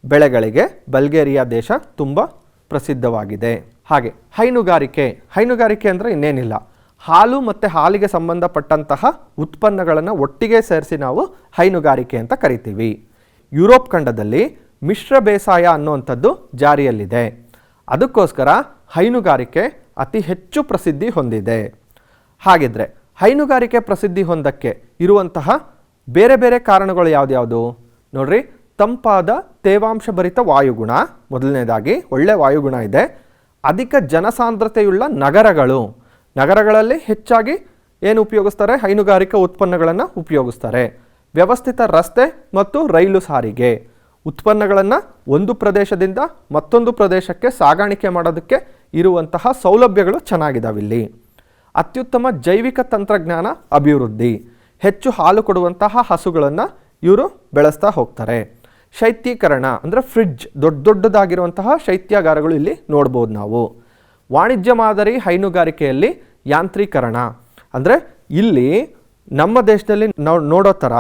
ಬೆಳೆಗಳಿಗೆ ಬಲ್ಗೇರಿಯಾ ದೇಶ ತುಂಬ ಪ್ರಸಿದ್ಧವಾಗಿದೆ. ಹಾಗೆ ಹೈನುಗಾರಿಕೆ ಅಂದರೆ ಇನ್ನೇನಿಲ್ಲ, ಹಾಲು ಮತ್ತು ಹಾಲಿಗೆ ಸಂಬಂಧಪಟ್ಟಂತಹ ಉತ್ಪನ್ನಗಳನ್ನು ಒಟ್ಟಿಗೆ ಸೇರಿಸಿ ನಾವು ಹೈನುಗಾರಿಕೆ ಅಂತ ಕರಿತೀವಿ. ಯುರೋಪ್ ಖಂಡದಲ್ಲಿ ಮಿಶ್ರ ಬೇಸಾಯ ಅನ್ನುವಂಥದ್ದು ಜಾರಿಯಲ್ಲಿದೆ. ಅದಕ್ಕೋಸ್ಕರ ಹೈನುಗಾರಿಕೆ ಅತಿ ಹೆಚ್ಚು ಪ್ರಸಿದ್ಧಿ ಹೊಂದಿದೆ. ಹಾಗಿದ್ರೆ ಹೈನುಗಾರಿಕೆ ಪ್ರಸಿದ್ಧಿ ಹೊಂದಕ್ಕೆ ಇರುವಂತಹ ಬೇರೆ ಬೇರೆ ಕಾರಣಗಳು ಯಾವ್ದ್ಯಾವುದು ನೋಡ್ರಿ. ತಂಪಾದ ತೇವಾಂಶ ಭರಿತ ವಾಯುಗುಣ ಮೊದಲನೇದಾಗಿ, ಒಳ್ಳೆ ವಾಯುಗುಣ ಇದೆ. ಅಧಿಕ ಜನಸಾಂದ್ರತೆಯುಳ್ಳ ನಗರಗಳಲ್ಲಿ ಹೆಚ್ಚಾಗಿ ಏನು ಉಪಯೋಗಿಸ್ತಾರೆ? ಹೈನುಗಾರಿಕಾ ಉತ್ಪನ್ನಗಳನ್ನು ಉಪಯೋಗಿಸ್ತಾರೆ. ವ್ಯವಸ್ಥಿತ ರಸ್ತೆ ಮತ್ತು ರೈಲು ಸಾರಿಗೆ, ಉತ್ಪನ್ನಗಳನ್ನು ಒಂದು ಪ್ರದೇಶದಿಂದ ಮತ್ತೊಂದು ಪ್ರದೇಶಕ್ಕೆ ಸಾಗಾಣಿಕೆ ಮಾಡೋದಕ್ಕೆ ಇರುವಂತಹ ಸೌಲಭ್ಯಗಳು ಚೆನ್ನಾಗಿದ್ದಾವಿಲ್ಲಿ. ಅತ್ಯುತ್ತಮ ಜೈವಿಕ ತಂತ್ರಜ್ಞಾನ ಅಭಿವೃದ್ಧಿ, ಹೆಚ್ಚು ಹಾಲು ಕೊಡುವಂತಹ ಹಸುಗಳನ್ನು ಇವರು ಬೆಳೆಸ್ತಾ ಹೋಗ್ತಾರೆ. ಶೈತ್ಯೀಕರಣ ಅಂದರೆ ಫ್ರಿಡ್ಜ್, ದೊಡ್ಡ ದೊಡ್ಡದಾಗಿರುವಂತಹ ಶೈತ್ಯಾಗಾರಗಳು ಇಲ್ಲಿ ನೋಡ್ಬೋದು ನಾವು. ವಾಣಿಜ್ಯ ಮಾದರಿ ಹೈನುಗಾರಿಕೆಯಲ್ಲಿ ಯಾಂತ್ರೀಕರಣ ಅಂದರೆ ಇಲ್ಲಿ ನಮ್ಮ ದೇಶದಲ್ಲಿ ನಾವು ನೋಡೋ ಥರ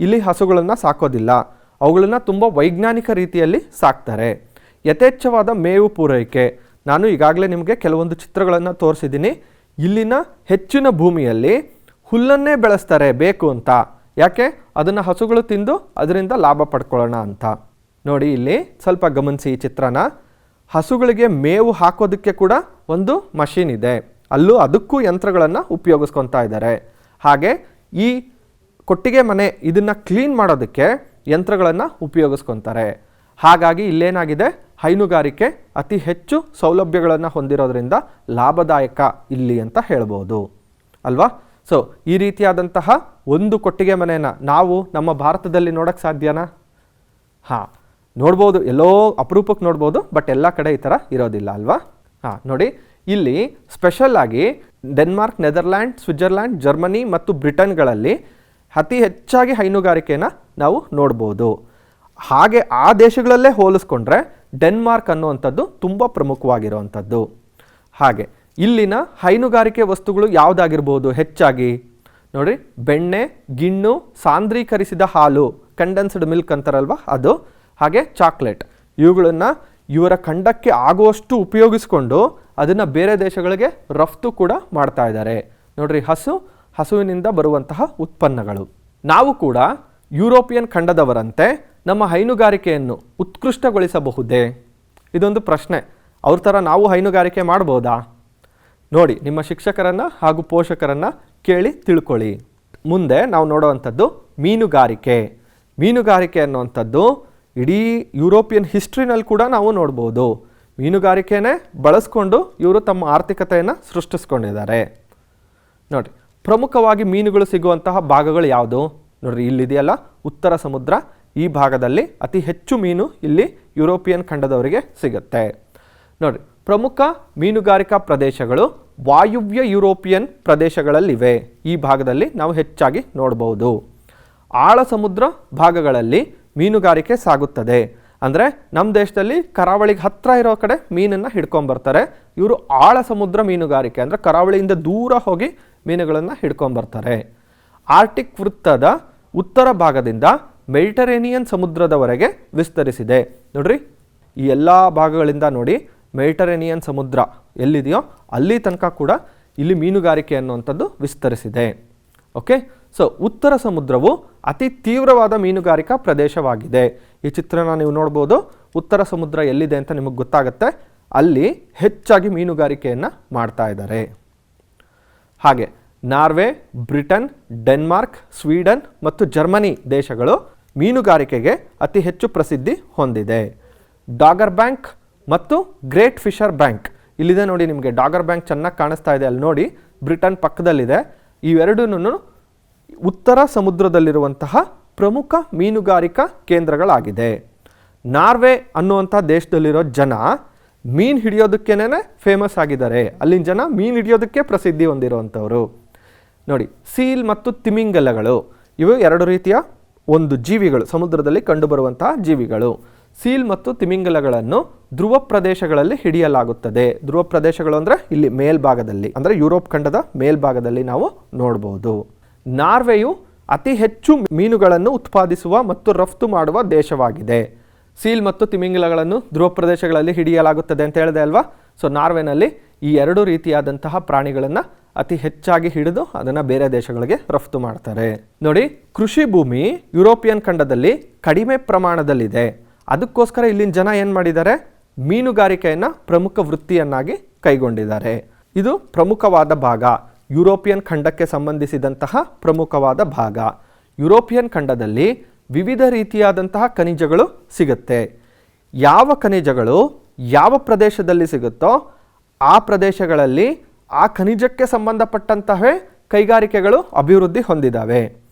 ಇಲ್ಲಿ ಹಸುಗಳನ್ನು ಸಾಕೋದಿಲ್ಲ, ಅವುಗಳನ್ನು ತುಂಬ ವೈಜ್ಞಾನಿಕ ರೀತಿಯಲ್ಲಿ ಸಾಕ್ತಾರೆ. ಯಥೇಚ್ಛವಾದ ಮೇವು ಪೂರೈಕೆ, ನಾನು ಈಗಾಗಲೇ ನಿಮಗೆ ಕೆಲವೊಂದು ಚಿತ್ರಗಳನ್ನು ತೋರಿಸಿದ್ದೀನಿ. ಇಲ್ಲಿನ ಹೆಚ್ಚಿನ ಭೂಮಿಯಲ್ಲಿ ಹುಲ್ಲನ್ನೇ ಬೆಳೆಸ್ತಾರೆ ಬೇಕು ಅಂತ. ಯಾಕೆ? ಅದನ್ನು ಹಸುಗಳು ತಿಂದು ಅದರಿಂದ ಲಾಭ ಪಡ್ಕೊಳ್ಳೋಣ ಅಂತ. ನೋಡಿ ಇಲ್ಲಿ ಸ್ವಲ್ಪ ಗಮನಿಸಿ ಈ ಚಿತ್ರನ. ಹಸುಗಳಿಗೆ ಮೇವು ಹಾಕೋದಕ್ಕೆ ಕೂಡ ಒಂದು ಮಷೀನ್ ಇದೆ, ಅದಕ್ಕೂ ಯಂತ್ರಗಳನ್ನು ಉಪಯೋಗಿಸ್ಕೊತಾ ಇದ್ದಾರೆ. ಹಾಗೆ ಈ ಕೊಟ್ಟಿಗೆ ಮನೆ ಇದನ್ನು ಕ್ಲೀನ್ ಮಾಡೋದಕ್ಕೆ ಯಂತ್ರಗಳನ್ನು ಉಪಯೋಗಿಸ್ಕೊತಾರೆ. ಹಾಗಾಗಿ ಇಲ್ಲೇನಾಗಿದೆ, ಹೈನುಗಾರಿಕೆ ಅತಿ ಹೆಚ್ಚು ಸೌಲಭ್ಯಗಳನ್ನು ಹೊಂದಿರೋದ್ರಿಂದ ಲಾಭದಾಯಕ ಇಲ್ಲಿ ಅಂತ ಹೇಳ್ಬೋದು ಅಲ್ವಾ. ಸೊ ಈ ರೀತಿಯಾದಂತಹ ಒಂದು ಕೊಟ್ಟಿಗೆ ಮನೆಯನ್ನು ನಾವು ನಮ್ಮ ಭಾರತದಲ್ಲಿ ನೋಡೋಕ್ಕೆ ಸಾಧ್ಯನಾ? ಹಾಂ, ನೋಡ್ಬೋದು, ಎಲ್ಲೋ ಅಪರೂಪಕ್ಕೆ ನೋಡ್ಬೋದು, ಬಟ್ ಎಲ್ಲ ಕಡೆ ಈ ಥರ ಇರೋದಿಲ್ಲ ಅಲ್ವಾ. ಹಾಂ, ನೋಡಿ ಇಲ್ಲಿ ಸ್ಪೆಷಲ್ ಆಗಿ ಡೆನ್ಮಾರ್ಕ್, ನೆದರ್ಲ್ಯಾಂಡ್, ಸ್ವಿಟ್ಜರ್ಲ್ಯಾಂಡ್, ಜರ್ಮನಿ ಮತ್ತು ಬ್ರಿಟನ್ಗಳಲ್ಲಿ ಅತಿ ಹೆಚ್ಚಾಗಿ ಹೈನುಗಾರಿಕೆಯನ್ನು ನಾವು ನೋಡ್ಬೋದು. ಹಾಗೆ ಆ ದೇಶಗಳಲ್ಲೇ ಹೋಲಿಸ್ಕೊಂಡ್ರೆ ಡೆನ್ಮಾರ್ಕ್ ಅನ್ನುವಂಥದ್ದು ತುಂಬ ಪ್ರಮುಖವಾಗಿರುವಂಥದ್ದು. ಹಾಗೆ ಇಲ್ಲಿನ ಹೈನುಗಾರಿಕೆ ವಸ್ತುಗಳು ಯಾವುದಾಗಿರ್ಬೋದು ಹೆಚ್ಚಾಗಿ? ನೋಡಿ, ಬೆಣ್ಣೆ, ಗಿಣ್ಣು, ಸಾಂದ್ರೀಕರಿಸಿದ ಹಾಲು, ಕಂಡೆನ್ಸ್ಡ್ ಮಿಲ್ಕ್ ಅಂತಾರಲ್ವ ಅದು, ಹಾಗೆ ಚಾಕ್ಲೇಟ್. ಇವುಗಳನ್ನು ಇವರ ಖಂಡಕ್ಕೆ ಆಗುವಷ್ಟು ಉಪಯೋಗಿಸ್ಕೊಂಡು ಅದನ್ನು ಬೇರೆ ದೇಶಗಳಿಗೆ ರಫ್ತು ಕೂಡ ಮಾಡ್ತಾ ಇದ್ದಾರೆ. ನೋಡ್ರಿ, ಹಸುವಿನಿಂದ ಬರುವಂತಹ ಉತ್ಪನ್ನಗಳು. ನಾವು ಕೂಡ ಯುರೋಪಿಯನ್ ಖಂಡದವರಂತೆ ನಮ್ಮ ಹೈನುಗಾರಿಕೆಯನ್ನು ಉತ್ಕೃಷ್ಟಗೊಳಿಸಬಹುದೇ? ಇದೊಂದು ಪ್ರಶ್ನೆ. ಅವ್ರ ಥರ ನಾವು ಹೈನುಗಾರಿಕೆ ಮಾಡ್ಬೋದಾ? ನೋಡಿ, ನಿಮ್ಮ ಶಿಕ್ಷಕರನ್ನು ಹಾಗೂ ಪೋಷಕರನ್ನು ಕೇಳಿ ತಿಳ್ಕೊಳ್ಳಿ. ಮುಂದೆ ನಾವು ನೋಡುವಂಥದ್ದು ಮೀನುಗಾರಿಕೆ. ಮೀನುಗಾರಿಕೆ ಅನ್ನುವಂಥದ್ದು ಇಡೀ ಯುರೋಪಿಯನ್ ಹಿಸ್ಟ್ರಿನಲ್ಲಿ ಕೂಡ ನಾವು ನೋಡ್ಬೋದು. ಮೀನುಗಾರಿಕೆನೇ ಬಳಸ್ಕೊಂಡು ಇವರು ತಮ್ಮ ಆರ್ಥಿಕತೆಯನ್ನು ಸೃಷ್ಟಿಸ್ಕೊಂಡಿದ್ದಾರೆ. ನೋಡಿ, ಪ್ರಮುಖವಾಗಿ ಮೀನುಗಳು ಸಿಗುವಂತಹ ಭಾಗಗಳು ಯಾವುದು? ನೋಡ್ರಿ, ಇಲ್ಲಿದೆಯಲ್ಲ ಉತ್ತರ ಸಮುದ್ರ, ಈ ಭಾಗದಲ್ಲಿ ಅತಿ ಹೆಚ್ಚು ಮೀನು ಇಲ್ಲಿ ಯುರೋಪಿಯನ್ ಖಂಡದವರಿಗೆ ಸಿಗುತ್ತೆ. ನೋಡಿ, ಪ್ರಮುಖ ಮೀನುಗಾರಿಕಾ ಪ್ರದೇಶಗಳು ವಾಯುವ್ಯ ಯುರೋಪಿಯನ್ ಪ್ರದೇಶಗಳಲ್ಲಿವೆ. ಈ ಭಾಗದಲ್ಲಿ ನಾವು ಹೆಚ್ಚಾಗಿ ನೋಡ್ಬೋದು. ಆಳ ಸಮುದ್ರ ಭಾಗಗಳಲ್ಲಿ ಮೀನುಗಾರಿಕೆ ಸಾಗುತ್ತದೆ. ಅಂದರೆ ನಮ್ಮ ದೇಶದಲ್ಲಿ ಕರಾವಳಿಗೆ ಹತ್ತಿರ ಇರೋ ಕಡೆ ಮೀನನ್ನು ಹಿಡ್ಕೊಂಬರ್ತಾರೆ. ಇವರು ಆಳ ಸಮುದ್ರ ಮೀನುಗಾರಿಕೆ ಅಂದರೆ ಕರಾವಳಿಯಿಂದ ದೂರ ಹೋಗಿ ಮೀನುಗಳನ್ನು ಹಿಡ್ಕೊಂಬರ್ತಾರೆ. ಆರ್ಟಿಕ್ ವೃತ್ತದ ಉತ್ತರ ಭಾಗದಿಂದ ಮೆಡಿಟರೇನಿಯನ್ ಸಮುದ್ರದವರೆಗೆ ವಿಸ್ತರಿಸಿದೆ. ನೋಡ್ರಿ, ಈ ಎಲ್ಲ ಭಾಗಗಳಿಂದ ನೋಡಿ ಮೆಡಿಟರೇನಿಯನ್ ಸಮುದ್ರ ಎಲ್ಲಿದೆಯೋ ಅಲ್ಲಿ ತನಕ ಕೂಡ ಇಲ್ಲಿ ಮೀನುಗಾರಿಕೆ ಅನ್ನುವಂಥದ್ದು ವಿಸ್ತರಿಸಿದೆ. ಓಕೆ, ಸೊ ಉತ್ತರ ಸಮುದ್ರವು ಅತಿ ತೀವ್ರವಾದ ಮೀನುಗಾರಿಕಾ ಪ್ರದೇಶವಾಗಿದೆ. ಈ ಚಿತ್ರನ ನೀವು ನೋಡ್ಬೋದು. ಉತ್ತರ ಸಮುದ್ರ ಎಲ್ಲಿದೆ ಅಂತ ನಿಮಗೆ ಗೊತ್ತಾಗುತ್ತೆ. ಅಲ್ಲಿ ಹೆಚ್ಚಾಗಿ ಮೀನುಗಾರಿಕೆಯನ್ನು ಮಾಡ್ತಾ ಇದ್ದಾರೆ. ಹಾಗೆ ನಾರ್ವೆ, ಬ್ರಿಟನ್, ಡೆನ್ಮಾರ್ಕ್, ಸ್ವೀಡನ್ ಮತ್ತು ಜರ್ಮನಿ ದೇಶಗಳು ಮೀನುಗಾರಿಕೆಗೆ ಅತಿ ಹೆಚ್ಚು ಪ್ರಸಿದ್ಧಿ ಹೊಂದಿದೆ. ಡಾಗರ್ ಬ್ಯಾಂಕ್ ಮತ್ತು ಗ್ರೇಟ್ ಫಿಶರ್ ಬ್ಯಾಂಕ್ ಇಲ್ಲಿದೆ ನೋಡಿ. ನಿಮಗೆ ಡಾಗರ್ ಬ್ಯಾಂಕ್ ಚೆನ್ನಾಗಿ ಕಾಣಿಸ್ತಾ ಇದೆ ಅಲ್ಲಿ ನೋಡಿ, ಬ್ರಿಟನ್ ಪಕ್ಕದಲ್ಲಿದೆ. ಇವೆರಡೂ ಉತ್ತರ ಸಮುದ್ರದಲ್ಲಿರುವಂತಹ ಪ್ರಮುಖ ಮೀನುಗಾರಿಕಾ ಕೇಂದ್ರಗಳಾಗಿದೆ. ನಾರ್ವೆ ಅನ್ನುವಂಥ ದೇಶದಲ್ಲಿರೋ ಜನ ಮೀನು ಹಿಡಿಯೋದಕ್ಕೇನೆ ಫೇಮಸ್ ಆಗಿದ್ದಾರೆ. ಅಲ್ಲಿನ ಜನ ಮೀನು ಹಿಡಿಯೋದಕ್ಕೆ ಪ್ರಸಿದ್ಧಿ ಹೊಂದಿರುವಂಥವ್ರು. ನೋಡಿ, ಸೀಲ್ ಮತ್ತು ತಿಮಿಂಗಲಗಳು ಇವು ಎರಡು ರೀತಿಯ ಒಂದು ಜೀವಿಗಳು, ಸಮುದ್ರದಲ್ಲಿ ಕಂಡುಬರುವಂತಹ ಜೀವಿಗಳು. ಸೀಲ್ ಮತ್ತು ತಿಮಿಂಗಲಗಳನ್ನು ಧ್ರುವ ಪ್ರದೇಶಗಳಲ್ಲಿ ಹಿಡಿಯಲಾಗುತ್ತದೆ. ಧ್ರುವ ಪ್ರದೇಶಗಳು ಅಂದರೆ ಇಲ್ಲಿ ಮೇಲ್ಭಾಗದಲ್ಲಿ, ಅಂದರೆ ಯುರೋಪ್ ಖಂಡದ ಮೇಲ್ಭಾಗದಲ್ಲಿ ನಾವು ನೋಡ್ಬೋದು. ನಾರ್ವೆಯು ಅತಿ ಹೆಚ್ಚು ಮೀನುಗಳನ್ನು ಉತ್ಪಾದಿಸುವ ಮತ್ತು ರಫ್ತು ಮಾಡುವ ದೇಶವಾಗಿದೆ. ಸೀಲ್ ಮತ್ತು ತಿಮಿಂಗಲಗಳನ್ನು ಧ್ರುವ ಪ್ರದೇಶಗಳಲ್ಲಿ ಹಿಡಿಯಲಾಗುತ್ತದೆ ಅಂತ ಹೇಳಿದೆ ಅಲ್ವಾ. ಸೊ ನಾರ್ವೆನಲ್ಲಿ ಈ ಎರಡು ರೀತಿಯಾದಂತಹ ಪ್ರಾಣಿಗಳನ್ನು ಅತಿ ಹೆಚ್ಚಾಗಿ ಹಿಡಿದು ಅದನ್ನು ಬೇರೆ ದೇಶಗಳಿಗೆ ರಫ್ತು ಮಾಡ್ತಾರೆ. ನೋಡಿ, ಕೃಷಿ ಭೂಮಿ ಯುರೋಪಿಯನ್ ಖಂಡದಲ್ಲಿ ಕಡಿಮೆ ಪ್ರಮಾಣದಲ್ಲಿದೆ. ಅದಕ್ಕೋಸ್ಕರ ಇಲ್ಲಿನ ಜನ ಏನು ಮಾಡಿದ್ದಾರೆ, ಮೀನುಗಾರಿಕೆಯನ್ನು ಪ್ರಮುಖ ವೃತ್ತಿಯನ್ನಾಗಿ ಕೈಗೊಂಡಿದ್ದಾರೆ. ಇದು ಪ್ರಮುಖವಾದ ಭಾಗ, ಯುರೋಪಿಯನ್ ಖಂಡಕ್ಕೆ ಸಂಬಂಧಿಸಿದಂತಹ ಪ್ರಮುಖವಾದ ಭಾಗ. ಯುರೋಪಿಯನ್ ಖಂಡದಲ್ಲಿ ವಿವಿಧ ರೀತಿಯಾದಂತಹ ಖನಿಜಗಳು ಸಿಗುತ್ತೆ. ಯಾವ ಖನಿಜಗಳು ಯಾವ ಪ್ರದೇಶದಲ್ಲಿ ಸಿಗುತ್ತೋ ಆ ಪ್ರದೇಶಗಳಲ್ಲಿ ಆ ಖನಿಜಕ್ಕೆ ಸಂಬಂಧಪಟ್ಟಂತಹವೇ ಕೈಗಾರಿಕೆಗಳು ಅಭಿವೃದ್ಧಿ ಹೊಂದಿದ್ದಾವೆ.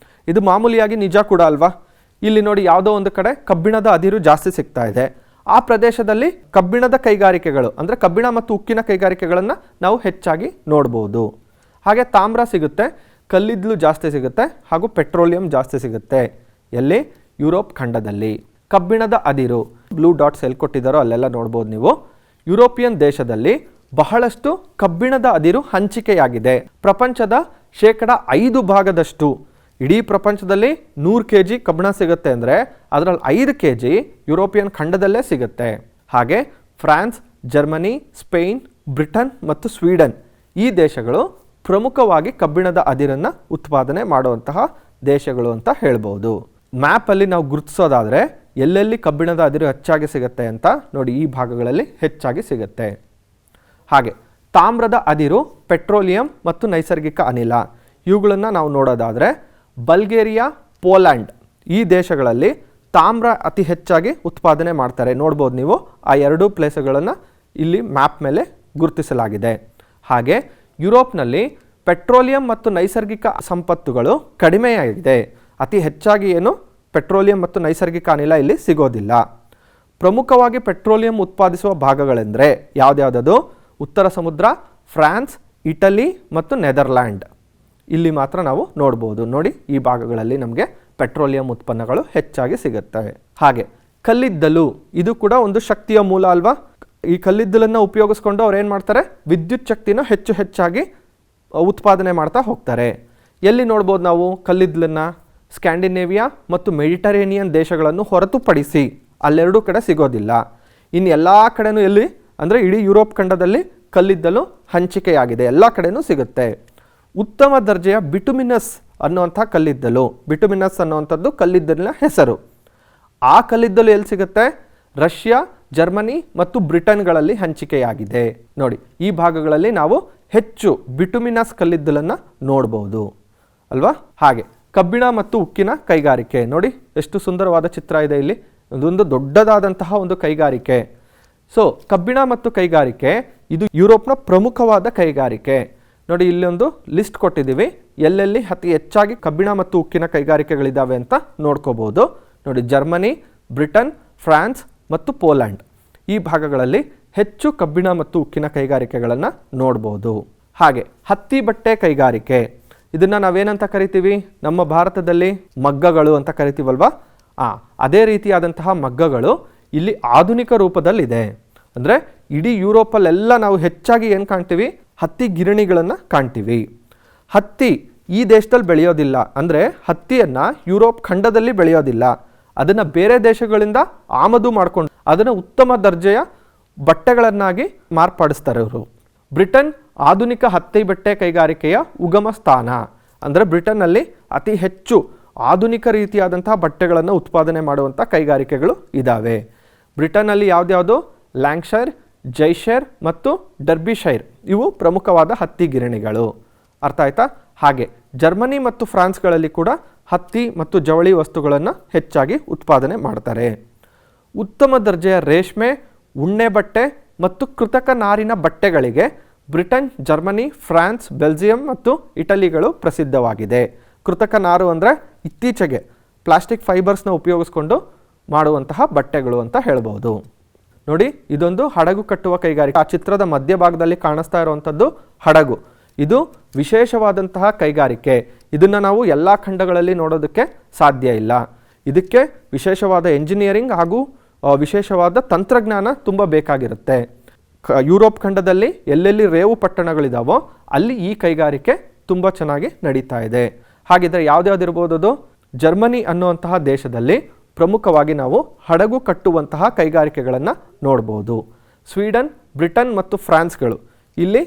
ಇದು ಮಾಮೂಲಿಯಾಗಿ ನಿಜ ಕೂಡ ಅಲ್ವಾ. ಇಲ್ಲಿ ನೋಡಿ, ಯಾವುದೋ ಒಂದು ಕಡೆ ಕಬ್ಬಿಣದ ಅದಿರು ಜಾಸ್ತಿ ಸಿಗ್ತಾ ಇದೆ. ಆ ಪ್ರದೇಶದಲ್ಲಿ ಕಬ್ಬಿಣದ ಕೈಗಾರಿಕೆಗಳು ಅಂದರೆ ಕಬ್ಬಿಣ ಮತ್ತು ಉಕ್ಕಿನ ಕೈಗಾರಿಕೆಗಳನ್ನು ನಾವು ಹೆಚ್ಚಾಗಿ ನೋಡ್ಬೋದು. ಹಾಗೆ ತಾಮ್ರ ಸಿಗುತ್ತೆ, ಕಲ್ಲಿದ್ದಲು ಜಾಸ್ತಿ ಸಿಗುತ್ತೆ ಹಾಗೂ ಪೆಟ್ರೋಲಿಯಂ ಜಾಸ್ತಿ ಸಿಗುತ್ತೆ. ಎಲ್ಲಿ? ಯುರೋಪ್ ಖಂಡದಲ್ಲಿ. ಕಬ್ಬಿಣದ ಅದಿರು, ಬ್ಲೂ ಡಾಟ್ಸ್ ಎಲ್ಲಿ ಕೊಟ್ಟಿದ್ದಾರೋ ಅಲ್ಲೆಲ್ಲ ನೋಡ್ಬೋದು ನೀವು. ಯುರೋಪಿಯನ್ ದೇಶದಲ್ಲಿ ಬಹಳಷ್ಟು ಕಬ್ಬಿಣದ ಅದಿರು ಹಂಚಿಕೆಯಾಗಿದೆ. ಪ್ರಪಂಚದ 5% ಇಡೀ ಪ್ರಪಂಚದಲ್ಲಿ 100 kg ಕಬ್ಬಿಣ ಸಿಗುತ್ತೆ ಅಂದರೆ ಅದರಲ್ಲಿ 5 kg ಯುರೋಪಿಯನ್ ಖಂಡದಲ್ಲೇ ಸಿಗುತ್ತೆ. ಹಾಗೆ ಫ್ರಾನ್ಸ್, ಜರ್ಮನಿ, ಸ್ಪೇನ್, ಬ್ರಿಟನ್ ಮತ್ತು ಸ್ವೀಡನ್ ಈ ದೇಶಗಳು ಪ್ರಮುಖವಾಗಿ ಕಬ್ಬಿಣದ ಅದಿರನ್ನು ಉತ್ಪಾದನೆ ಮಾಡುವಂತಹ ದೇಶಗಳು ಅಂತ ಹೇಳ್ಬೋದು. ಮ್ಯಾಪಲ್ಲಿ ನಾವು ಗುರುತಿಸೋದಾದರೆ ಎಲ್ಲೆಲ್ಲಿ ಕಬ್ಬಿಣದ ಅದಿರು ಹೆಚ್ಚಾಗಿ ಸಿಗುತ್ತೆ ಅಂತ ನೋಡಿ, ಈ ಭಾಗಗಳಲ್ಲಿ ಹೆಚ್ಚಾಗಿ ಸಿಗುತ್ತೆ. ಹಾಗೆ ತಾಮ್ರದ ಅದಿರು, ಪೆಟ್ರೋಲಿಯಂ ಮತ್ತು ನೈಸರ್ಗಿಕ ಅನಿಲ ಇವುಗಳನ್ನು ನಾವು ನೋಡೋದಾದರೆ ಬಲ್ಗೇರಿಯಾ, ಪೋಲ್ಯಾಂಡ್ ಈ ದೇಶಗಳಲ್ಲಿ ತಾಮ್ರ ಅತಿ ಹೆಚ್ಚಾಗಿ ಉತ್ಪಾದನೆ ಮಾಡ್ತಾರೆ. ನೋಡ್ಬೋದು ನೀವು ಆ 2 ಪ್ಲೇಸ್ಗಳನ್ನು ಇಲ್ಲಿ ಮ್ಯಾಪ್ ಮೇಲೆ ಗುರುತಿಸಲಾಗಿದೆ. ಹಾಗೆ ಯುರೋಪ್ನಲ್ಲಿ ಪೆಟ್ರೋಲಿಯಂ ಮತ್ತು ನೈಸರ್ಗಿಕ ಸಂಪತ್ತುಗಳು ಕಡಿಮೆಯಾಗಿದೆ. ಅತಿ ಹೆಚ್ಚಾಗಿ ಏನು ಪೆಟ್ರೋಲಿಯಂ ಮತ್ತು ನೈಸರ್ಗಿಕ ಅನಿಲ ಇಲ್ಲಿ ಸಿಗೋದಿಲ್ಲ. ಪ್ರಮುಖವಾಗಿ ಪೆಟ್ರೋಲಿಯಂ ಉತ್ಪಾದಿಸುವ ಭಾಗಗಳೆಂದರೆ ಯಾವುದ್ಯಾವುದದು? ಉತ್ತರ ಸಮುದ್ರ, ಫ್ರಾನ್ಸ್, ಇಟಲಿ ಮತ್ತು ನೆದರ್ಲ್ಯಾಂಡ್. ಇಲ್ಲಿ ಮಾತ್ರ ನಾವು ನೋಡ್ಬೋದು. ನೋಡಿ, ಈ ಭಾಗಗಳಲ್ಲಿ ನಮಗೆ ಪೆಟ್ರೋಲಿಯಂ ಉತ್ಪನ್ನಗಳು ಹೆಚ್ಚಾಗಿ ಸಿಗುತ್ತವೆ. ಹಾಗೆ ಕಲ್ಲಿದ್ದಲು, ಇದು ಕೂಡ ಒಂದು ಶಕ್ತಿಯ ಮೂಲ ಅಲ್ವಾ? ಈ ಕಲ್ಲಿದ್ದಲನ್ನು ಉಪಯೋಗಿಸ್ಕೊಂಡು ಅವ್ರು ಏನು ಮಾಡ್ತಾರೆ? ವಿದ್ಯುತ್ ಶಕ್ತಿನ ಹೆಚ್ಚಾಗಿ ಉತ್ಪಾದನೆ ಮಾಡ್ತಾ ಹೋಗ್ತಾರೆ. ಎಲ್ಲಿ ನೋಡ್ಬೋದು ನಾವು ಕಲ್ಲಿದ್ದಲನ್ನು? ಸ್ಕ್ಯಾಂಡಿನೇವಿಯಾ ಮತ್ತು ಮೆಡಿಟರೇನಿಯನ್ ದೇಶಗಳನ್ನು ಹೊರತುಪಡಿಸಿ ಅಲ್ಲೆರಡೂ ಕಡೆ ಸಿಗೋದಿಲ್ಲ. ಇನ್ನು ಎಲ್ಲ ಕಡೆನೂ ಎಲ್ಲಿ ಅಂದರೆ ಇಡೀ ಯುರೋಪ್ ಖಂಡದಲ್ಲಿ ಕಲ್ಲಿದ್ದಲು ಹಂಚಿಕೆಯಾಗಿದೆ, ಎಲ್ಲ ಕಡೆನೂ ಸಿಗುತ್ತೆ. ಉತ್ತಮ ದರ್ಜೆಯ ಬಿಟುಮಿನಸ್ ಅನ್ನುವಂಥ ಕಲ್ಲಿದ್ದಲು, ಬಿಟುಮಿನಸ್ ಅನ್ನುವಂಥದ್ದು ಕಲ್ಲಿದ್ದಲಿನ ಹೆಸರು. ಆ ಕಲ್ಲಿದ್ದಲು ಎಲ್ಲಿ ಸಿಗುತ್ತೆ? ರಷ್ಯಾ, ಜರ್ಮನಿ ಮತ್ತು ಬ್ರಿಟನ್ಗಳಲ್ಲಿ ಹಂಚಿಕೆಯಾಗಿದೆ. ನೋಡಿ, ಈ ಭಾಗಗಳಲ್ಲಿ ನಾವು ಹೆಚ್ಚು ಬಿಟುಮಿನಸ್ ಕಲ್ಲಿದ್ದಲನ್ನು ನೋಡ್ಬೋದು ಅಲ್ವಾ? ಹಾಗೆ ಕಬ್ಬಿಣ ಮತ್ತು ಉಕ್ಕಿನ ಕೈಗಾರಿಕೆ, ನೋಡಿ ಎಷ್ಟು ಸುಂದರವಾದ ಚಿತ್ರ ಇದೆ ಇಲ್ಲಿ. ಇದೊಂದು ದೊಡ್ಡದಾದಂತಹ ಒಂದು ಕೈಗಾರಿಕೆ. ಸೊ ಕಬ್ಬಿಣ ಮತ್ತು ಕೈಗಾರಿಕೆ ಇದು ಯುರೋಪ್ನ ಪ್ರಮುಖವಾದ ಕೈಗಾರಿಕೆ. ನೋಡಿ, ಇಲ್ಲೊಂದು ಲಿಸ್ಟ್ ಕೊಟ್ಟಿದ್ದೀವಿ, ಎಲ್ಲೆಲ್ಲಿ ಅತಿ ಹೆಚ್ಚಾಗಿ ಕಬ್ಬಿಣ ಮತ್ತು ಉಕ್ಕಿನ ಕೈಗಾರಿಕೆಗಳಿದ್ದಾವೆ ಅಂತ ನೋಡ್ಕೋಬೋದು. ನೋಡಿ, ಜರ್ಮನಿ, ಬ್ರಿಟನ್, ಫ್ರಾನ್ಸ್ ಮತ್ತು ಪೋಲ್ಯಾಂಡ್ ಈ ಭಾಗಗಳಲ್ಲಿ ಹೆಚ್ಚು ಕಬ್ಬಿಣ ಮತ್ತು ಉಕ್ಕಿನ ಕೈಗಾರಿಕೆಗಳನ್ನು ನೋಡ್ಬೋದು. ಹಾಗೆ ಹತ್ತಿ ಬಟ್ಟೆ ಕೈಗಾರಿಕೆ, ಇದನ್ನು ನಾವೇನಂತ ಕರಿತೀವಿ? ನಮ್ಮ ಭಾರತದಲ್ಲಿ ಮಗ್ಗಗಳು ಅಂತ ಕರಿತೀವಲ್ವಾ? ಅದೇ ರೀತಿಯಾದಂತಹ ಮಗ್ಗಗಳು ಇಲ್ಲಿ ಆಧುನಿಕ ರೂಪದಲ್ಲಿದೆ. ಅಂದರೆ ಇಡೀ ಯುರೋಪಲ್ಲೆಲ್ಲ ನಾವು ಹೆಚ್ಚಾಗಿ ಏನು ಕಾಣ್ತೀವಿ? ಹತ್ತಿ ಗಿರಣಿಗಳನ್ನು ಕಾಣ್ತೀವಿ. ಹತ್ತಿ ಈ ದೇಶದಲ್ಲಿ ಬೆಳೆಯೋದಿಲ್ಲ, ಅಂದರೆ ಹತ್ತಿಯನ್ನು ಯುರೋಪ್ ಖಂಡದಲ್ಲಿ ಬೆಳೆಯೋದಿಲ್ಲ. ಅದನ್ನು ಬೇರೆ ದೇಶಗಳಿಂದ ಆಮದು ಮಾಡಿಕೊಂಡು ಅದನ್ನು ಉತ್ತಮ ದರ್ಜೆಯ ಬಟ್ಟೆಗಳನ್ನಾಗಿ ಮಾರ್ಪಡಿಸ್ತಾರೆ ಇವರು. ಬ್ರಿಟನ್ ಆಧುನಿಕ ಹತ್ತಿ ಬಟ್ಟೆ ಕೈಗಾರಿಕೆಯ ಉಗಮ ಸ್ಥಾನ. ಅಂದರೆ ಬ್ರಿಟನ್ನಲ್ಲಿ ಅತಿ ಹೆಚ್ಚು ಆಧುನಿಕ ರೀತಿಯಾದಂತಹ ಬಟ್ಟೆಗಳನ್ನು ಉತ್ಪಾದನೆ ಮಾಡುವಂಥ ಕೈಗಾರಿಕೆಗಳು ಇದ್ದಾವೆ. ಬ್ರಿಟನ್ನಲ್ಲಿ ಯಾವುದ್ಯಾವುದು? ಲ್ಯಾಂಕ್ಶೈರ್, ಜೈಶೈರ್ ಮತ್ತು ಡರ್ಬಿಶೈರ್ ಇವು ಪ್ರಮುಖವಾದ ಹತ್ತಿ ಗಿರಣಿಗಳು. ಅರ್ಥ ಆಯ್ತಾ? ಹಾಗೆ ಜರ್ಮನಿ ಮತ್ತು ಫ್ರಾನ್ಸ್ಗಳಲ್ಲಿ ಕೂಡ ಹತ್ತಿ ಮತ್ತು ಜವಳಿ ವಸ್ತುಗಳನ್ನು ಹೆಚ್ಚಾಗಿ ಉತ್ಪಾದನೆ ಮಾಡ್ತಾರೆ. ಉತ್ತಮ ದರ್ಜೆಯ ರೇಷ್ಮೆ, ಉಣ್ಣೆ ಬಟ್ಟೆ ಮತ್ತು ಕೃತಕ ನಾರಿನ ಬಟ್ಟೆಗಳಿಗೆ ಬ್ರಿಟನ್, ಜರ್ಮನಿ, ಫ್ರಾನ್ಸ್, ಬೆಲ್ಜಿಯಂ ಮತ್ತು ಇಟಲಿಗಳು ಪ್ರಸಿದ್ಧವಾಗಿದೆ. ಕೃತಕ ನಾರು ಅಂದರೆ ಇತ್ತೀಚೆಗೆ ಪ್ಲಾಸ್ಟಿಕ್ ಫೈಬರ್ಸ್ನ ಉಪಯೋಗಿಸ್ಕೊಂಡು ಮಾಡುವಂತಹ ಬಟ್ಟೆಗಳು ಅಂತ ಹೇಳ್ಬೋದು. ನೋಡಿ, ಇದೊಂದು ಹಡಗು ಕಟ್ಟುವ ಕೈಗಾರಿಕೆ. ಆ ಚಿತ್ರದ ಮಧ್ಯಭಾಗದಲ್ಲಿ ಕಾಣಿಸ್ತಾ ಇರುವಂಥದ್ದು ಹಡಗು. ಇದು ವಿಶೇಷವಾದಂತಹ ಕೈಗಾರಿಕೆ. ಇದನ್ನು ನಾವು ಎಲ್ಲ ಖಂಡಗಳಲ್ಲಿ ನೋಡೋದಕ್ಕೆ ಸಾಧ್ಯ ಇಲ್ಲ. ಇದಕ್ಕೆ ವಿಶೇಷವಾದ ಎಂಜಿನಿಯರಿಂಗ್ ಹಾಗೂ ವಿಶೇಷವಾದ ತಂತ್ರಜ್ಞಾನ ತುಂಬ ಬೇಕಾಗಿರುತ್ತೆ. ಯುರೋಪ್ ಖಂಡದಲ್ಲಿ ಎಲ್ಲೆಲ್ಲಿ ರೇವು ಪಟ್ಟಣಗಳಿದಾವೋ ಅಲ್ಲಿ ಈ ಕೈಗಾರಿಕೆ ತುಂಬ ಚೆನ್ನಾಗಿ ನಡೀತಾ ಇದೆ. ಹಾಗಿದ್ರೆ ಯಾವ್ದ್ಯಾವ್ದಿರ್ಬೋದು? ಜರ್ಮನಿ ಅನ್ನುವಂತಹ ದೇಶದಲ್ಲಿ ಪ್ರಮುಖವಾಗಿ ನಾವು ಹಡಗು ಕಟ್ಟುವಂತಹ ಕೈಗಾರಿಕೆಗಳನ್ನು ನೋಡ್ಬೋದು. ಸ್ವೀಡನ್, ಬ್ರಿಟನ್ ಮತ್ತು ಫ್ರಾನ್ಸ್ಗಳು ಇಲ್ಲಿ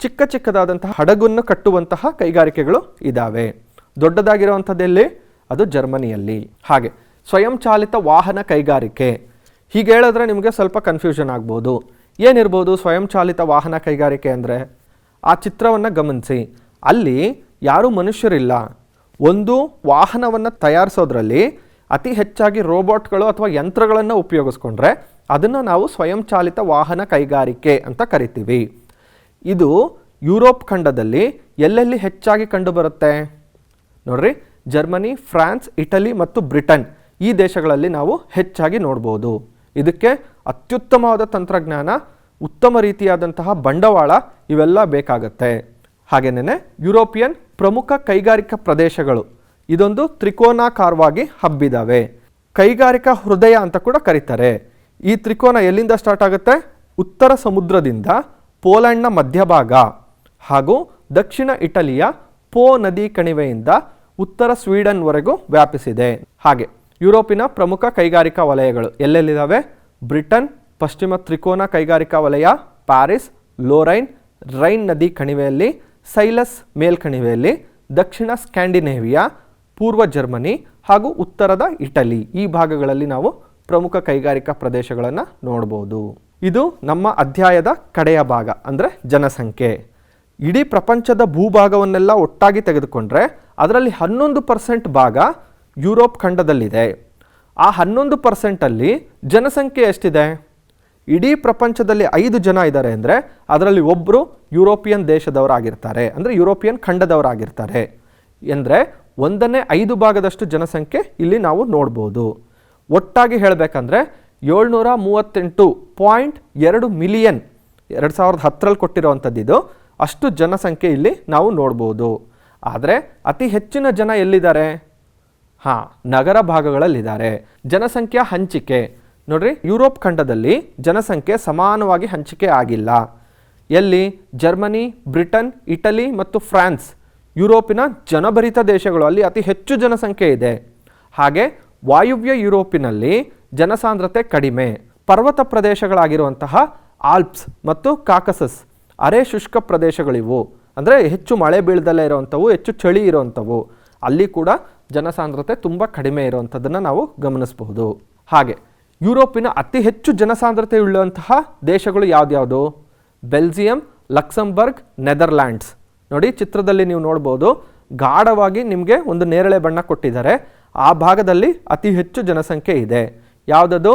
ಚಿಕ್ಕ ಚಿಕ್ಕದಾದಂತಹ ಹಡಗನ್ನು ಕಟ್ಟುವಂತಹ ಕೈಗಾರಿಕೆಗಳು ಇದ್ದಾವೆ. ದೊಡ್ಡದಾಗಿರುವಂಥದ್ದೆಲ್ಲಿ? ಅದು ಜರ್ಮನಿಯಲ್ಲಿ. ಹಾಗೆ ಸ್ವಯಂಚಾಲಿತ ವಾಹನ ಕೈಗಾರಿಕೆ. ಹೀಗೆ ಹೇಳಿದ್ರೆ ನಿಮಗೆ ಸ್ವಲ್ಪ ಕನ್ಫ್ಯೂಷನ್ ಆಗ್ಬೋದು. ಏನಿರ್ಬೋದು ಸ್ವಯಂಚಾಲಿತ ವಾಹನ ಕೈಗಾರಿಕೆ ಅಂದರೆ? ಆ ಚಿತ್ರವನ್ನು ಗಮನಿಸಿ, ಅಲ್ಲಿ ಯಾರೂ ಮನುಷ್ಯರಿಲ್ಲ. ಒಂದು ವಾಹನವನ್ನು ತಯಾರಿಸೋದ್ರಲ್ಲಿ ಅತಿ ಹೆಚ್ಚಾಗಿ ರೋಬೋಟ್ಗಳು ಅಥವಾ ಯಂತ್ರಗಳನ್ನು ಉಪಯೋಗಿಸ್ಕೊಂಡ್ರೆ ಅದನ್ನು ನಾವು ಸ್ವಯಂಚಾಲಿತ ವಾಹನ ಕೈಗಾರಿಕೆ ಅಂತ ಕರಿತೀವಿ. ಇದು ಯುರೋಪ್ ಖಂಡದಲ್ಲಿ ಎಲ್ಲೆಲ್ಲಿ ಹೆಚ್ಚಾಗಿ ಕಂಡುಬರುತ್ತೆ ನೋಡ್ರಿ? ಜರ್ಮನಿ, ಫ್ರಾನ್ಸ್, ಇಟಲಿ ಮತ್ತು ಬ್ರಿಟನ್ ಈ ದೇಶಗಳಲ್ಲಿ ನಾವು ಹೆಚ್ಚಾಗಿ ನೋಡ್ಬೋದು. ಇದಕ್ಕೆ ಅತ್ಯುತ್ತಮವಾದ ತಂತ್ರಜ್ಞಾನ, ಉತ್ತಮ ರೀತಿಯಾದಂತಹ ಬಂಡವಾಳ ಇವೆಲ್ಲ ಬೇಕಾಗತ್ತೆ. ಹಾಗೇನೇ ಯುರೋಪಿಯನ್ ಪ್ರಮುಖ ಕೈಗಾರಿಕಾ ಪ್ರದೇಶಗಳು ಇದೊಂದು ತ್ರಿಕೋನಾಕಾರವಾಗಿ ಹಬ್ಬಿದ್ದಾವೆ. ಕೈಗಾರಿಕಾ ಹೃದಯ ಅಂತ ಕೂಡ ಕರೀತಾರೆ. ಈ ತ್ರಿಕೋನ ಎಲ್ಲಿಂದ ಸ್ಟಾರ್ಟ್ ಆಗುತ್ತೆ? ಉತ್ತರ ಸಮುದ್ರದಿಂದ ಪೋಲೆಂಡ್ನ ಮಧ್ಯಭಾಗ ಹಾಗೂ ದಕ್ಷಿಣ ಇಟಲಿಯ ಪೋ ನದಿ ಕಣಿವೆಯಿಂದ ಉತ್ತರ ಸ್ವೀಡನ್ವರೆಗೂ ವ್ಯಾಪಿಸಿದೆ. ಹಾಗೆ ಯುರೋಪಿನ ಪ್ರಮುಖ ಕೈಗಾರಿಕಾ ವಲಯಗಳು ಎಲ್ಲೆಲ್ಲಿದ್ದಾವೆ? ಬ್ರಿಟನ್ ಪಶ್ಚಿಮ ತ್ರಿಕೋನ ಕೈಗಾರಿಕಾ ವಲಯ, ಪ್ಯಾರಿಸ್, ಲೋರೈನ್ ರೈನ್ ನದಿ ಕಣಿವೆಯಲ್ಲಿ, ಸೈಲಸ್ ಮೇಲ್ಕಣಿವೆಯಲ್ಲಿ, ದಕ್ಷಿಣ ಸ್ಕ್ಯಾಂಡಿನೇವಿಯಾ, ಪೂರ್ವ ಜರ್ಮನಿ ಹಾಗೂ ಉತ್ತರದ ಇಟಲಿ. ಈ ಭಾಗಗಳಲ್ಲಿ ನಾವು ಪ್ರಮುಖ ಕೈಗಾರಿಕಾ ಪ್ರದೇಶಗಳನ್ನು ನೋಡ್ಬೋದು. ಇದು ನಮ್ಮ ಅಧ್ಯಾಯದ ಕಡೆಯ ಭಾಗ, ಅಂದರೆ ಜನಸಂಖ್ಯೆ. ಇಡೀ ಪ್ರಪಂಚದ ಭೂಭಾಗವನ್ನೆಲ್ಲ ಒಟ್ಟಾಗಿ ತೆಗೆದುಕೊಂಡ್ರೆ ಅದರಲ್ಲಿ 11% ಭಾಗ ಯುರೋಪ್ ಖಂಡದಲ್ಲಿದೆ. ಆ 11%ಅಲ್ಲಿ ಜನಸಂಖ್ಯೆ ಎಷ್ಟಿದೆ? ಇಡೀ ಪ್ರಪಂಚದಲ್ಲಿ 5 ಜನ ಇದ್ದಾರೆ ಅಂದರೆ ಅದರಲ್ಲಿ ಒಬ್ಬರು ಯುರೋಪಿಯನ್ ದೇಶದವರಾಗಿರ್ತಾರೆ, ಅಂದರೆ ಯುರೋಪಿಯನ್ ಖಂಡದವರಾಗಿರ್ತಾರೆ. ಅಂದರೆ 1/5 ಭಾಗದಷ್ಟು ಜನಸಂಖ್ಯೆ ಇಲ್ಲಿ ನಾವು ನೋಡ್ಬೋದು. ಒಟ್ಟಾಗಿ ಹೇಳಬೇಕಂದ್ರೆ 738.2 ಮಿಲಿಯನ್ 2010ರಲ್ಲಿ ಕೊಟ್ಟಿರೋವಂಥದ್ದು ಅಷ್ಟು ಜನಸಂಖ್ಯೆ ಇಲ್ಲಿ ನಾವು ನೋಡ್ಬೋದು. ಆದರೆ ಅತಿ ಹೆಚ್ಚಿನ ಜನ ಎಲ್ಲಿದ್ದಾರೆ? ನಗರ ಭಾಗಗಳಲ್ಲಿದ್ದಾರೆ. ಜನಸಂಖ್ಯಾ ಹಂಚಿಕೆ ನೋಡ್ರಿ, ಯುರೋಪ್ ಖಂಡದಲ್ಲಿ ಜನಸಂಖ್ಯೆ ಸಮಾನವಾಗಿ ಹಂಚಿಕೆ ಆಗಿಲ್ಲ. ಎಲ್ಲಿ? ಜರ್ಮನಿ, ಬ್ರಿಟನ್, ಇಟಲಿ ಮತ್ತು ಫ್ರಾನ್ಸ್ ಯುರೋಪಿನ ಜನಭರಿತ ದೇಶಗಳು, ಅಲ್ಲಿ ಅತಿ ಹೆಚ್ಚು ಜನಸಂಖ್ಯೆ ಇದೆ. ಹಾಗೆ ವಾಯುವ್ಯ ಯುರೋಪಿನಲ್ಲಿ ಜನಸಾಂದ್ರತೆ ಕಡಿಮೆ. ಪರ್ವತ ಪ್ರದೇಶಗಳಾಗಿರುವಂತಹ ಆಲ್ಪ್ಸ್ ಮತ್ತು ಕಾಕಸಸ್ ಅರೆ ಶುಷ್ಕ ಪ್ರದೇಶಗಳಿವು, ಅಂದರೆ ಹೆಚ್ಚು ಮಳೆ ಬೀಳದಲ್ಲೇ ಇರುವಂಥವು, ಹೆಚ್ಚು ಚಳಿ ಇರುವಂಥವು. ಅಲ್ಲಿ ಕೂಡ ಜನಸಾಂದ್ರತೆ ತುಂಬ ಕಡಿಮೆ ಇರುವಂಥದ್ದನ್ನು ನಾವು ಗಮನಿಸಬಹುದು. ಹಾಗೆ ಯುರೋಪಿನ ಅತಿ ಹೆಚ್ಚು ಜನಸಾಂದ್ರತೆ ಉಳ್ಳುವಂತಹ ದೇಶಗಳು ಯಾವ್ದ್ಯಾವುದು? Belgium, Luxembourg, Netherlands. ನೋಡಿ, ಚಿತ್ರದಲ್ಲಿ ನೀವು ನೋಡ್ಬೋದು, ಗಾಢವಾಗಿ ನಿಮಗೆ ಒಂದು ನೇರಳೆ ಬಣ್ಣ ಕೊಟ್ಟಿದ್ದಾರೆ. ಆ ಭಾಗದಲ್ಲಿ ಅತಿ ಹೆಚ್ಚು ಜನಸಂಖ್ಯೆ ಇದೆ. ಯಾವುದದು?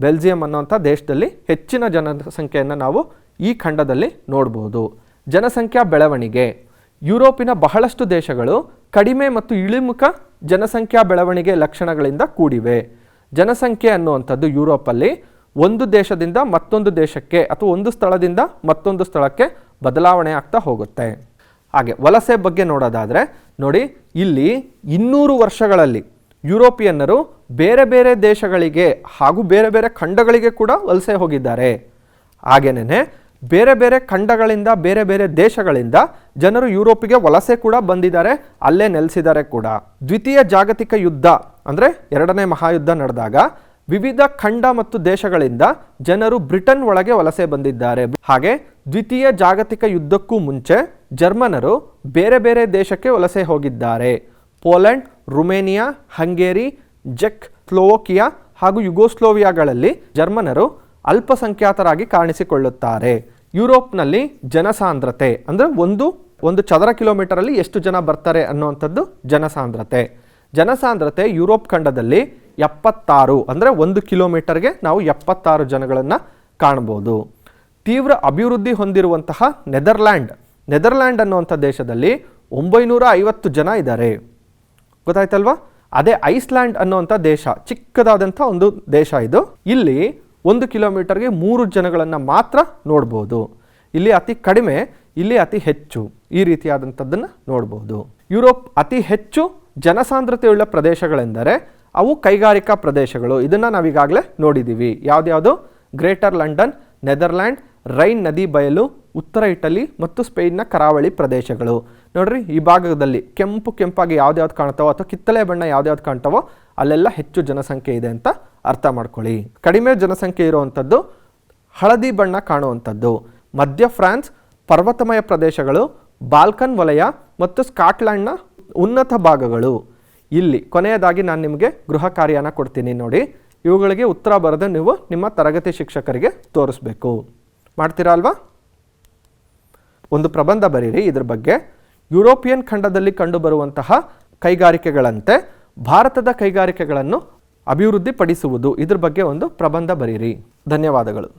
ಬೆಲ್ಜಿಯಂ ಅನ್ನೋಂಥ ದೇಶದಲ್ಲಿ ಹೆಚ್ಚಿನ ಜನಸಂಖ್ಯೆಯನ್ನು ನಾವು ಈ ಖಂಡದಲ್ಲಿ ನೋಡ್ಬೋದು. ಜನಸಂಖ್ಯಾ ಬೆಳವಣಿಗೆ. ಯುರೋಪಿನ ಬಹಳಷ್ಟು ದೇಶಗಳು ಕಡಿಮೆ ಮತ್ತು ಇಳಿಮುಖ ಜನಸಂಖ್ಯಾ ಬೆಳವಣಿಗೆ ಲಕ್ಷಣಗಳಿಂದ ಕೂಡಿವೆ. ಜನಸಂಖ್ಯೆ ಅನ್ನುವಂಥದ್ದು ಯುರೋಪಲ್ಲಿ ಒಂದು ದೇಶದಿಂದ ಮತ್ತೊಂದು ದೇಶಕ್ಕೆ ಅಥವಾ ಒಂದು ಸ್ಥಳದಿಂದ ಮತ್ತೊಂದು ಸ್ಥಳಕ್ಕೆ ಬದಲಾವಣೆ ಆಗ್ತಾ ಹೋಗುತ್ತೆ. ಹಾಗೆ ವಲಸೆ ಬಗ್ಗೆ ನೋಡೋದಾದರೆ ನೋಡಿ, ಇಲ್ಲಿ 200 ವರ್ಷಗಳಲ್ಲಿ ಯುರೋಪಿಯನ್ನರು ಬೇರೆ ಬೇರೆ ದೇಶಗಳಿಗೆ ಹಾಗೂ ಬೇರೆ ಬೇರೆ ಖಂಡಗಳಿಗೆ ಕೂಡ ವಲಸೆ ಹೋಗಿದ್ದಾರೆ. ಹಾಗೇನೇ ಬೇರೆ ಬೇರೆ ಖಂಡಗಳಿಂದ ಬೇರೆ ಬೇರೆ ದೇಶಗಳಿಂದ ಜನರು ಯುರೋಪಿಗೆ ವಲಸೆ ಕೂಡ ಬಂದಿದ್ದಾರೆ, ಅಲ್ಲೇ ನೆಲೆಸಿದ್ದಾರೆ ಕೂಡ. ದ್ವಿತೀಯ ಜಾಗತಿಕ ಯುದ್ಧ ಅಂದರೆ 2ನೇ ಮಹಾಯುದ್ಧ ನಡೆದಾಗ ವಿವಿಧ ಖಂಡ ಮತ್ತು ದೇಶಗಳಿಂದ ಜನರು ಬ್ರಿಟನ್ ಒಳಗೆ ವಲಸೆ ಬಂದಿದ್ದಾರೆ. ಹಾಗೆ ದ್ವಿತೀಯ ಜಾಗತಿಕ ಯುದ್ಧಕ್ಕೂ ಮುಂಚೆ ಜರ್ಮನರು ಬೇರೆ ಬೇರೆ ದೇಶಕ್ಕೆ ವಲಸೆ ಹೋಗಿದ್ದಾರೆ. ಪೋಲೆಂಡ್, ರುಮೇನಿಯಾ, ಹಂಗೇರಿ, ಚೆಕ್, ಸ್ಲೋವಕಿಯಾ ಹಾಗೂ ಯುಗೋಸ್ಲೋವಿಯಾಗಳಲ್ಲಿ ಜರ್ಮನರು ಅಲ್ಪಸಂಖ್ಯಾತರಾಗಿ ಕಾಣಿಸಿಕೊಳ್ಳುತ್ತಾರೆ. ಯುರೋಪ್ನಲ್ಲಿ ಜನಸಾಂದ್ರತೆ ಅಂದರೆ ಒಂದು ಚದರ ಕಿಲೋಮೀಟರಲ್ಲಿ ಎಷ್ಟು ಜನ ಬರ್ತಾರೆ ಅನ್ನುವಂಥದ್ದು ಜನಸಾಂದ್ರತೆ ಯುರೋಪ್ ಖಂಡದಲ್ಲಿ 76, ಅಂದರೆ 1 ಕಿಲೋಮೀಟರ್ಗೆ ನಾವು 76 ಜನಗಳನ್ನು ಕಾಣ್ಬೋದು. ತೀವ್ರ ಅಭಿವೃದ್ಧಿ ಹೊಂದಿರುವಂತಹ ನೆದರ್ಲ್ಯಾಂಡ್ ಅನ್ನುವಂಥ ದೇಶದಲ್ಲಿ 950 ಜನ ಇದ್ದಾರೆ. ಗೊತ್ತಾಯ್ತಲ್ವಾ? ಅದೇ ಐಸ್ಲ್ಯಾಂಡ್ ಅನ್ನುವಂಥ ದೇಶ, ಚಿಕ್ಕದಾದಂಥ ಒಂದು ದೇಶ ಇದು. ಇಲ್ಲಿ 1 ಕಿಲೋಮೀಟರ್ಗೆ 3 ಜನಗಳನ್ನು ಮಾತ್ರ ನೋಡ್ಬೋದು. ಇಲ್ಲಿ ಅತಿ ಕಡಿಮೆ, ಇಲ್ಲಿ ಅತಿ ಹೆಚ್ಚು, ಈ ರೀತಿಯಾದಂಥದ್ದನ್ನು ನೋಡ್ಬೋದು. ಯುರೋಪ್ ಅತಿ ಹೆಚ್ಚು ಜನಸಾಂದ್ರತೆಯುಳ್ಳ ಪ್ರದೇಶಗಳೆಂದರೆ ಅವು ಕೈಗಾರಿಕಾ ಪ್ರದೇಶಗಳು. ಇದನ್ನು ನಾವೀಗಾಗಲೇ ನೋಡಿದ್ದೀವಿ. ಯಾವ್ದ್ಯಾವುದು? ಗ್ರೇಟರ್ ಲಂಡನ್, ನೆದರ್ಲ್ಯಾಂಡ್, ರೈನ್ ನದಿ ಬಯಲು, ಉತ್ತರ ಇಟಲಿ ಮತ್ತು ಸ್ಪೇನ್ನ ಕರಾವಳಿ ಪ್ರದೇಶಗಳು. ನೋಡ್ರಿ, ಈ ಭಾಗದಲ್ಲಿ ಕೆಂಪಾಗಿ ಯಾವ್ದ್ಯಾವ್ದು ಕಾಣ್ತಾವೋ ಅಥವಾ ಕಿತ್ತಳೆ ಬಣ್ಣ ಯಾವ್ದ್ಯಾವ್ದು ಕಾಣ್ತಾವೋ ಅಲ್ಲೆಲ್ಲ ಹೆಚ್ಚು ಜನಸಂಖ್ಯೆ ಇದೆ ಅಂತ ಅರ್ಥ ಮಾಡ್ಕೊಳ್ಳಿ. ಕಡಿಮೆ ಜನಸಂಖ್ಯೆ ಇರುವಂಥದ್ದು ಹಳದಿ ಬಣ್ಣ ಕಾಣುವಂಥದ್ದು ಮಧ್ಯ ಫ್ರಾನ್ಸ್, ಪರ್ವತಮಯ ಪ್ರದೇಶಗಳು, ಬಾಲ್ಕನ್ ವಲಯ ಮತ್ತು ಸ್ಕಾಟ್ಲ್ಯಾಂಡ್ನ ಉನ್ನತ ಭಾಗಗಳು. ಇಲ್ಲಿ ಕೊನೆಯದಾಗಿ ನಾನು ನಿಮಗೆ ಗೃಹ ಕಾರ್ಯನ ಕೊಡ್ತೀನಿ ನೋಡಿ. ಇವುಗಳಿಗೆ ಉತ್ತರ ಬರೆದು ನೀವು ನಿಮ್ಮ ತರಗತಿ ಶಿಕ್ಷಕರಿಗೆ ತೋರಿಸ್ಬೇಕು. ಮಾಡ್ತೀರಾ ಅಲ್ವಾ? ಒಂದು ಪ್ರಬಂಧ ಬರೀರಿ ಇದ್ರ ಬಗ್ಗೆ. ಯುರೋಪಿಯನ್ ಖಂಡದಲ್ಲಿ ಕಂಡುಬರುವಂತಹ ಕೈಗಾರಿಕೆಗಳಂತೆ ಭಾರತದ ಕೈಗಾರಿಕೆಗಳನ್ನು ಅಭಿವೃದ್ಧಿಪಡಿಸುವುದು, ಇದ್ರ ಬಗ್ಗೆ ಒಂದು ಪ್ರಬಂಧ ಬರೀರಿ. ಧನ್ಯವಾದಗಳು.